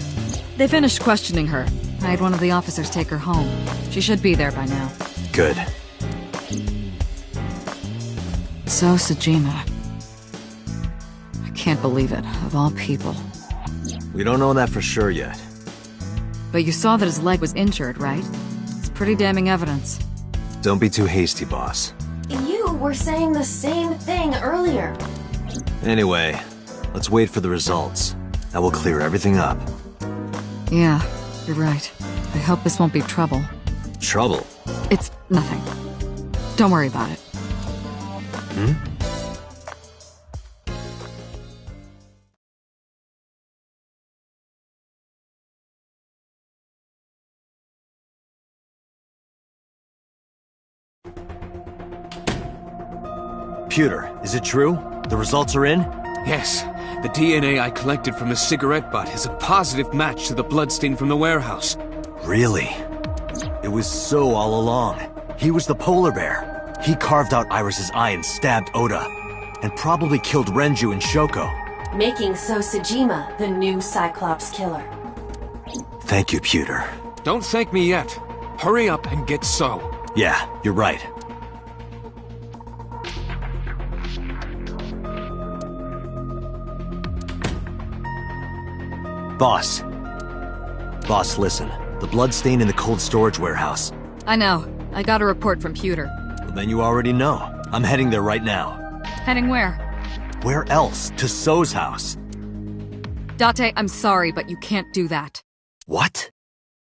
They finished questioning her. I had one of the officers take her home. She should be there by now. Good. So Sejima. I can't believe it, of all people. We don't know that for sure yet. But you saw that his leg was injured, right? It's pretty damning evidence. Don't be too hasty, boss. You were saying the same thing earlier. Anyway, let's wait for the results. That will clear everything up. Yeah, you're right. I hope this won't be trouble. Trouble? It's nothing. Don't worry about it. Pewter, is it true? The results are in? Yes, the DNA I collected from the cigarette butt is a positive match to the bloodstain from the warehouse. Really? It was So all along. He was the polar bear. He carved out Iris's eye and stabbed Oda. And probably killed Renju and Shoko. Making So Sejima the new Cyclops killer. Thank you, Pewter. Don't thank me yet. Hurry up and get So. Yeah, you're right. Boss. Boss, listen. The bloodstain in the cold storage warehouse. I know. I got a report from Pewter. Well, then you already know. I'm heading there right now. Heading where? Where else? To So's house. Date, I'm sorry, but you can't do that. What?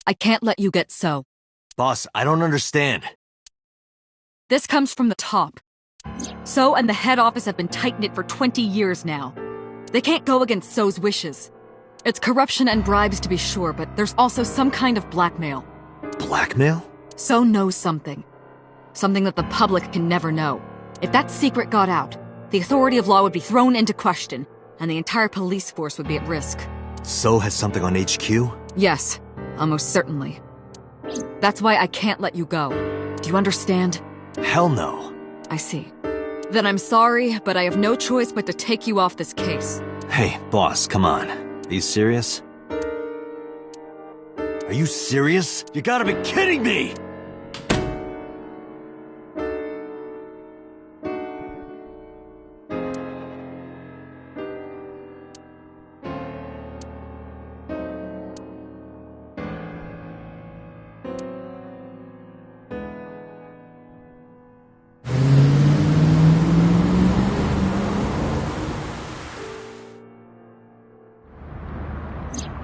I can't let you get So. Boss, I don't understand. This comes from the top. So and the head office have been tight-knit for 20 years now. They can't go against So's wishes. It's corruption and bribes to be sure, but there's also some kind of blackmail. Blackmail? So knows something. Something that the public can never know. If that secret got out, the authority of law would be thrown into question, and the entire police force would be at risk. So has something on HQ? Yes, almost certainly. That's why I can't let you go. Do you understand? Hell no. I see. Then I'm sorry, but I have no choice but to take you off this case. Hey, boss, come on. Are you serious? Are you serious? You gotta be kidding me!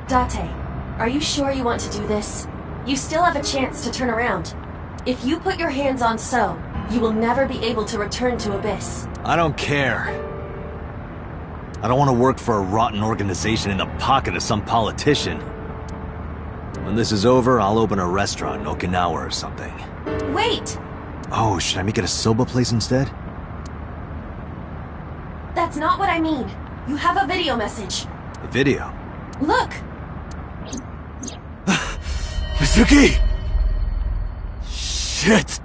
Date, are you sure you want to do this? You still have a chance to turn around. If you put your hands on So, you will never be able to return to Abyss. I don't care. I don't want to work for a rotten organization in the pocket of some politician. When this is over, I'll open a restaurant in Okinawa or something. Wait! Oh, should I make it a soba place instead? That's not what I mean. You have a video message. A video? Look! Mizuki! Shit!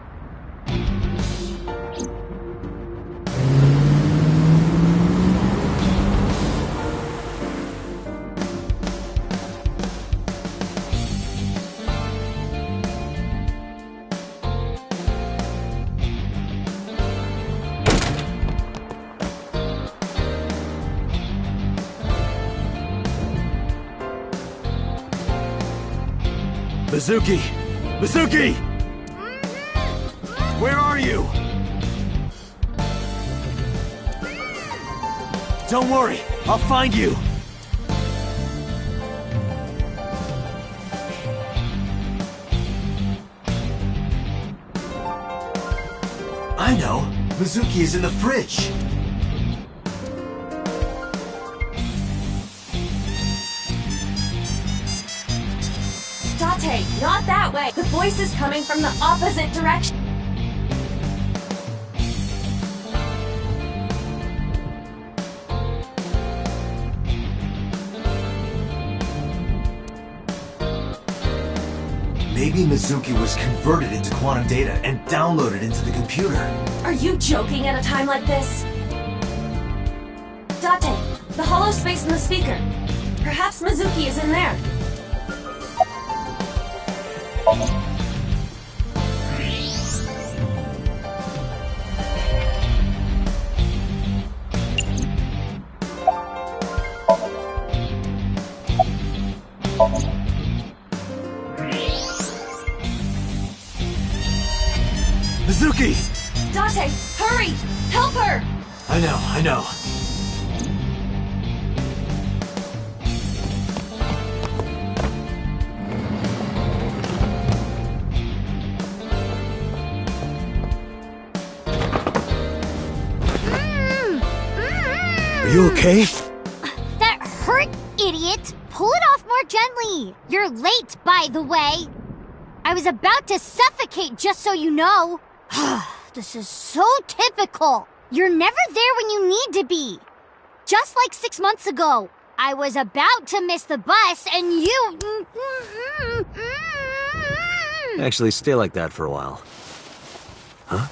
Mizuki! Mizuki! Where are you? Don't worry, I'll find you! I know! Mizuki is in the fridge! Date, not that way! The voice is coming from the opposite direction! Maybe Mizuki was converted into quantum data and downloaded into the computer. Are you joking at a time like this? Date, the hollow space in the speaker. Perhaps Mizuki is in there. Mizuki! Date, hurry! Help her! I know. Are you okay? That hurt, idiot! Pull it off more gently! You're late, by the way! I was about to suffocate, just so you know! This is so typical! You're never there when you need to be! Just like 6 months ago, I was about to miss the bus and you... Actually, stay like that for a while. Huh?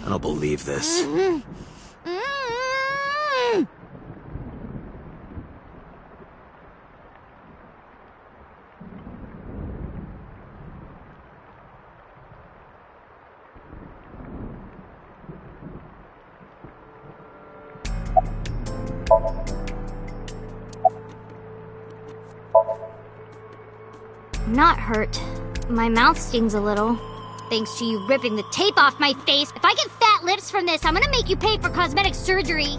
I don't believe this. Not hurt. My mouth stings a little. Thanks to you ripping the tape off my face. If I get fat lips from this, I'm gonna make you pay for cosmetic surgery.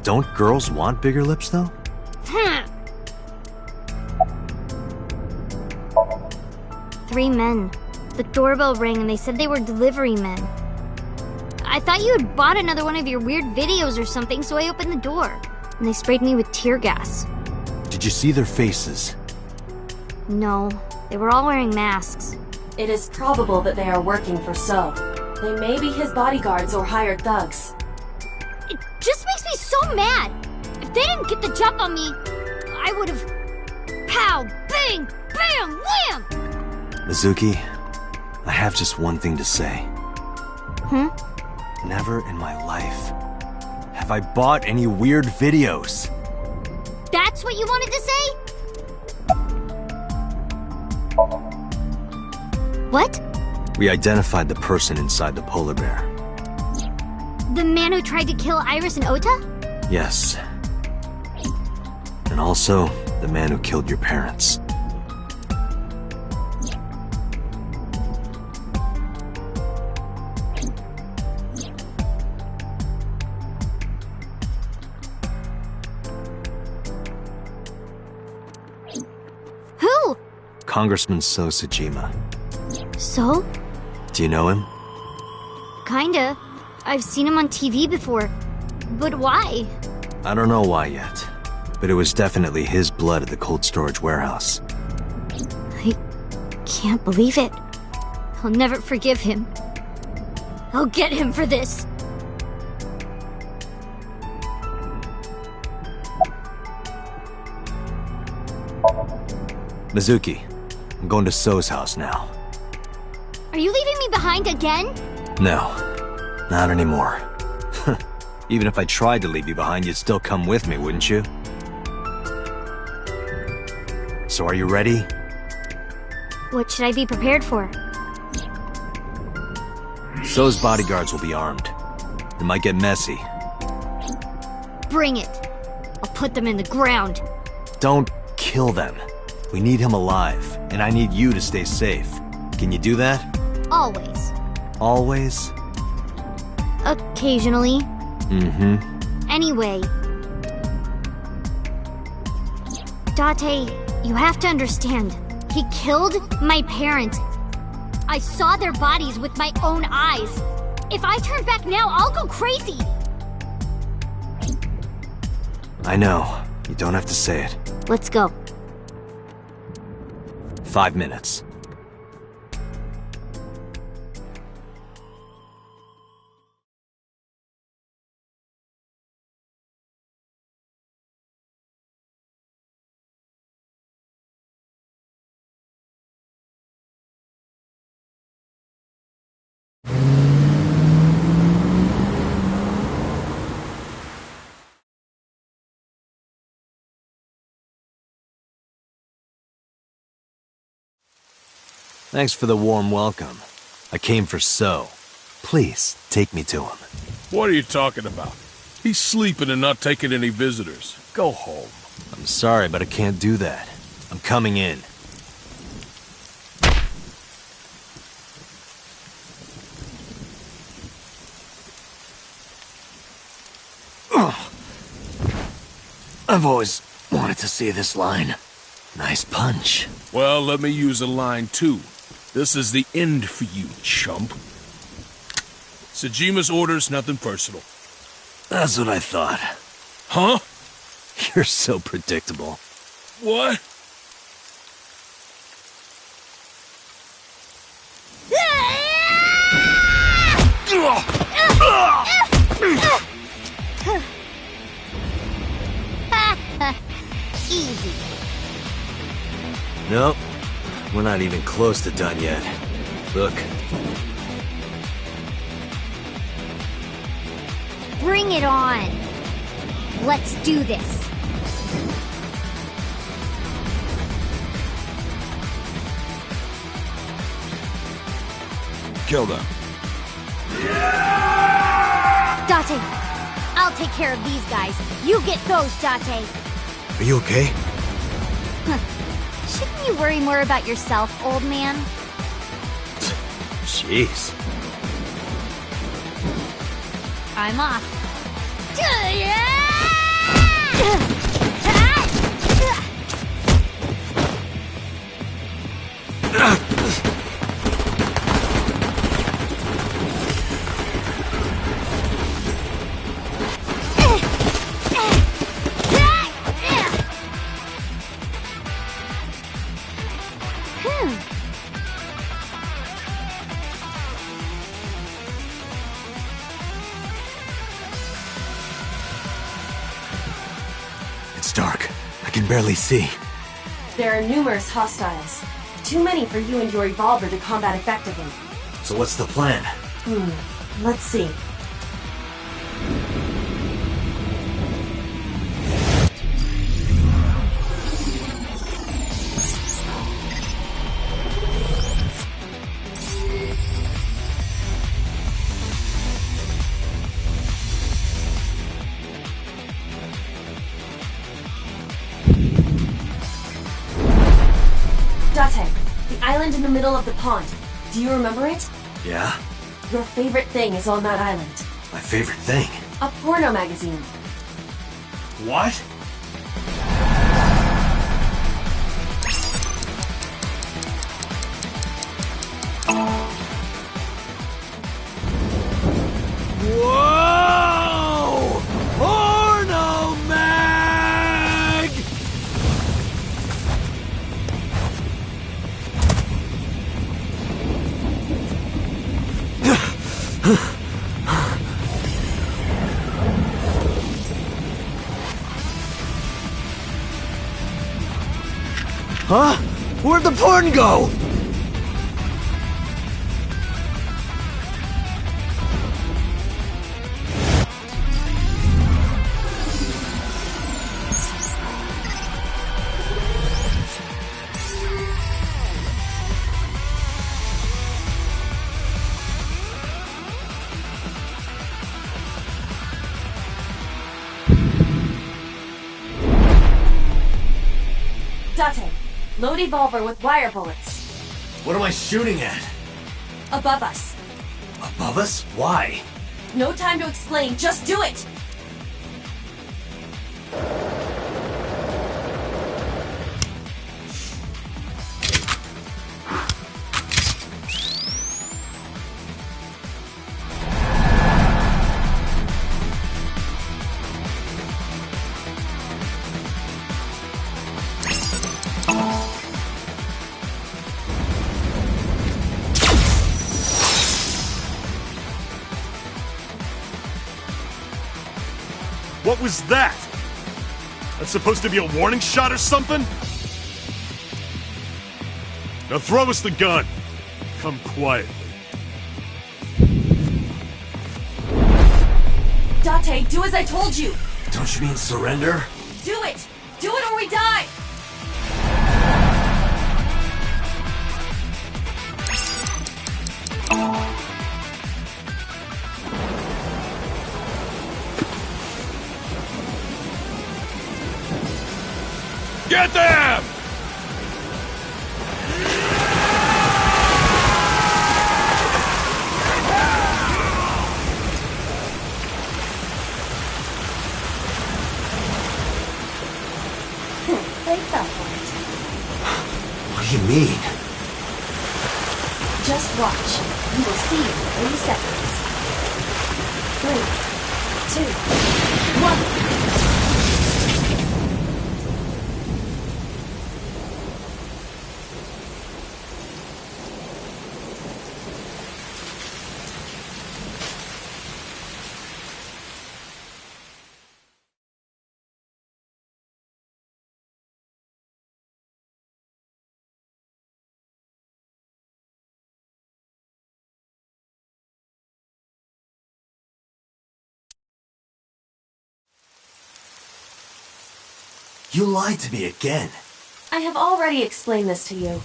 Don't girls want bigger lips, though? 3 men. The doorbell rang and they said they were delivery men. I thought you had bought another one of your weird videos or something, so I opened the door. and they sprayed me with tear gas. Did you see their faces? No, they were all wearing masks. It is probable that they are working for So. They may be his bodyguards or hired thugs. It just makes me so mad. If they didn't get the jump on me, I would have... Pow! Bang! Bam! Wham! Mizuki, I have just one thing to say. Never in my life have I bought any weird videos. That's what you wanted to say? What? We identified the person inside the polar bear. The man who tried to kill Iris and Ota? Yes. And also, the man who killed your parents. Who? Congressman So Tsujima. So? Do you know him? Kinda. I've seen him on TV before. But why? I don't know why yet, but it was definitely his blood at the cold storage warehouse. I can't believe it. I'll never forgive him. I'll get him for this. Mizuki, I'm going to So's house now. Are you leaving me behind again? No, not anymore. Even if I tried to leave you behind, you'd still come with me, wouldn't you? So are you ready? What should I be prepared for? So's bodyguards will be armed. It might get messy. Bring it. I'll put them in the ground. Don't kill them. We need him alive, and I need you to stay safe. Can you do that? Always. Always? Occasionally. Anyway. Date, you have to understand. He killed my parents. I saw their bodies with my own eyes. If I turn back now, I'll go crazy. I know. You don't have to say it. Let's go. 5 minutes. Thanks for the warm welcome. I came for So. Please, take me to him. What are you talking about? He's sleeping and not taking any visitors. Go home. I'm sorry, but I can't do that. I'm coming in. I've always wanted to see this line. Nice punch. Well, let me use a line too. This is the end for you, chump. Tsujima's orders, nothing personal. That's what I thought. Huh? You're so predictable. What? Easy. Nope. We're not even close to done yet. Look. Bring it on. Let's do this. Kill them. Date, I'll take care of these guys. You get those, Date. Are you okay? Shouldn't you worry more about yourself, old man? Jeez. I'm off. It's dark. I can barely see. There are numerous hostiles. Too many for you and your revolver to combat effectively. So what's the plan? Let's see. The island in the middle of the pond. Do you remember it? Yeah? Your favorite thing is on that island. My favorite thing? A porno magazine. What? Whoa! Porno mag! Huh? Where'd the porn go? Load evolver with wire bullets. What am I shooting at? Above us. Above us? Why? No time to explain, just do it! What was that? That's supposed to be a warning shot or something? Now throw us the gun. Come quietly. Date, do as I told you! Don't you mean surrender? Do it! Do it or we die! Get them! They fell for it. What do you mean? Just watch. You will see in 3 seconds. 3, 2, 1. You lied to me again. I have already explained this to you.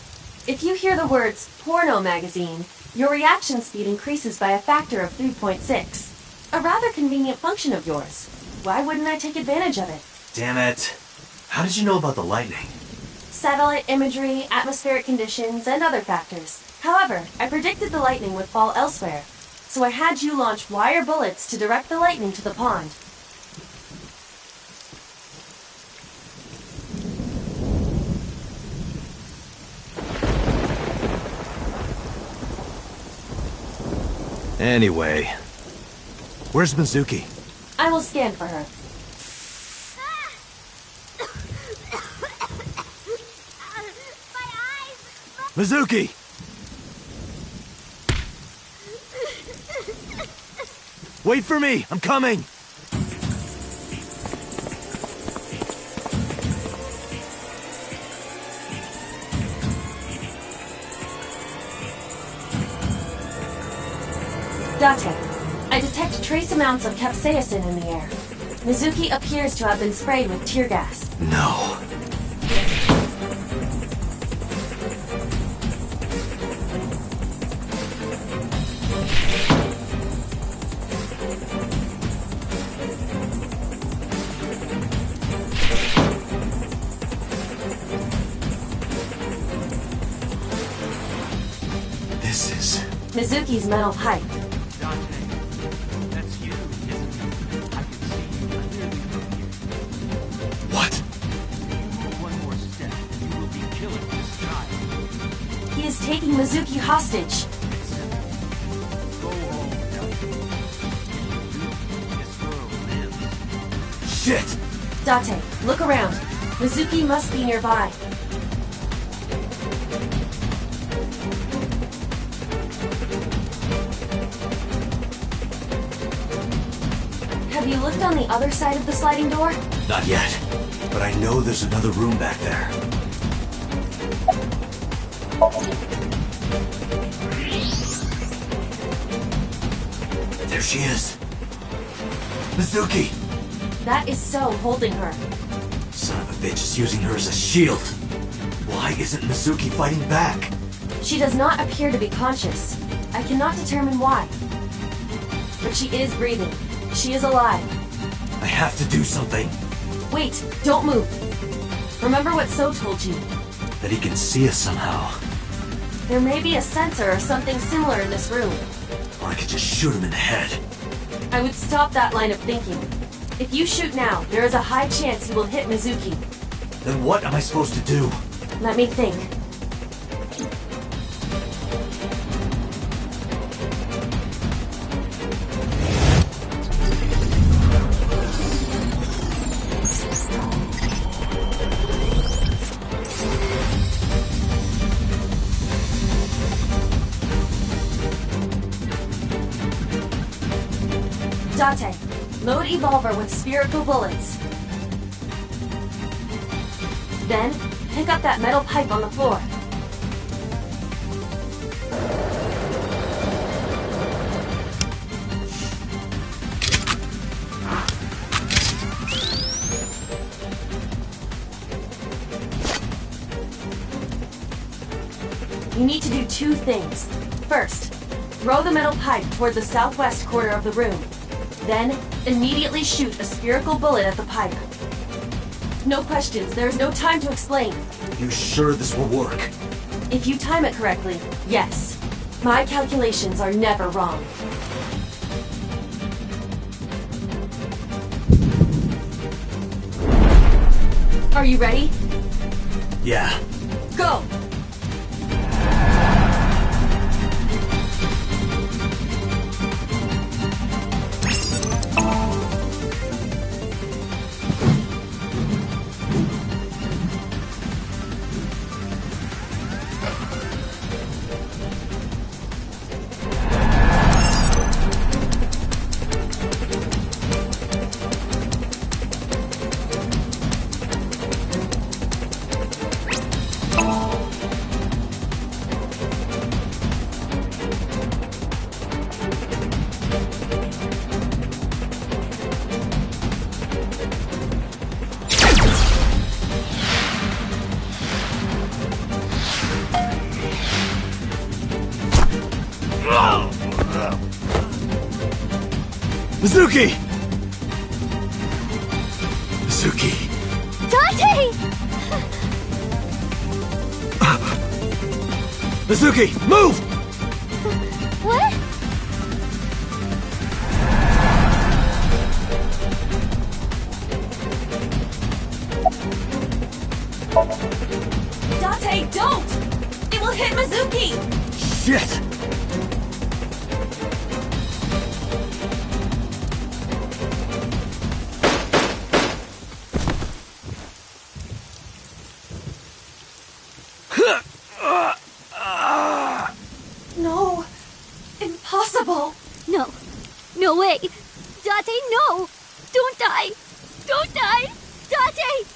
If you hear the words porno magazine, your reaction speed increases by a factor of 3.6. A rather convenient function of yours. Why wouldn't I take advantage of it? Damn it. How did you know about the lightning? Satellite imagery, atmospheric conditions, and other factors. However, I predicted the lightning would fall elsewhere, so I had you launch wire bullets to direct the lightning to the pond. Anyway, where's Mizuki? I will scan for her. Mizuki! Wait for me! I'm coming! Date, I detect trace amounts of capsaicin in the air. Mizuki appears to have been sprayed with tear gas. No. This is... Mizuki's metal pipe. That's you, isn't it? I can see you clearly from here. What? If you move one more step, you will be killing this child. He is taking Mizuki hostage. Go home, this girl lives. Shit! Date, look around. Mizuki must be nearby. Have you looked on the other side of the sliding door? Not yet, but I know there's another room back there. There she is. Mizuki! That is So holding her. Son of a bitch is using her as a shield. Why isn't Mizuki fighting back? She does not appear to be conscious. I cannot determine why. But she is breathing. She is alive. I have to do something. Wait, don't move. Remember what So told you. That he can see us somehow. There may be a sensor or something similar in this room. Or I could just shoot him in the head. I would stop that line of thinking. If you shoot now, there is a high chance he will hit Mizuki. Then what am I supposed to do? Let me think. Date, load Evolver with spherical bullets. Then, pick up that metal pipe on the floor. You need to do two things. First, throw the metal pipe toward the southwest corner of the room. Then, immediately shoot a spherical bullet at the pipe. No questions, there is no time to explain. You sure this will work? If you time it correctly, yes. My calculations are never wrong. Are you ready? Yeah. Go! Mizuki! Mizuki! Date! Mizuki, move! What? Date, don't! It will hit Mizuki! Shit! No! Impossible! No. No way! Date, no! Don't die! Don't die! Date!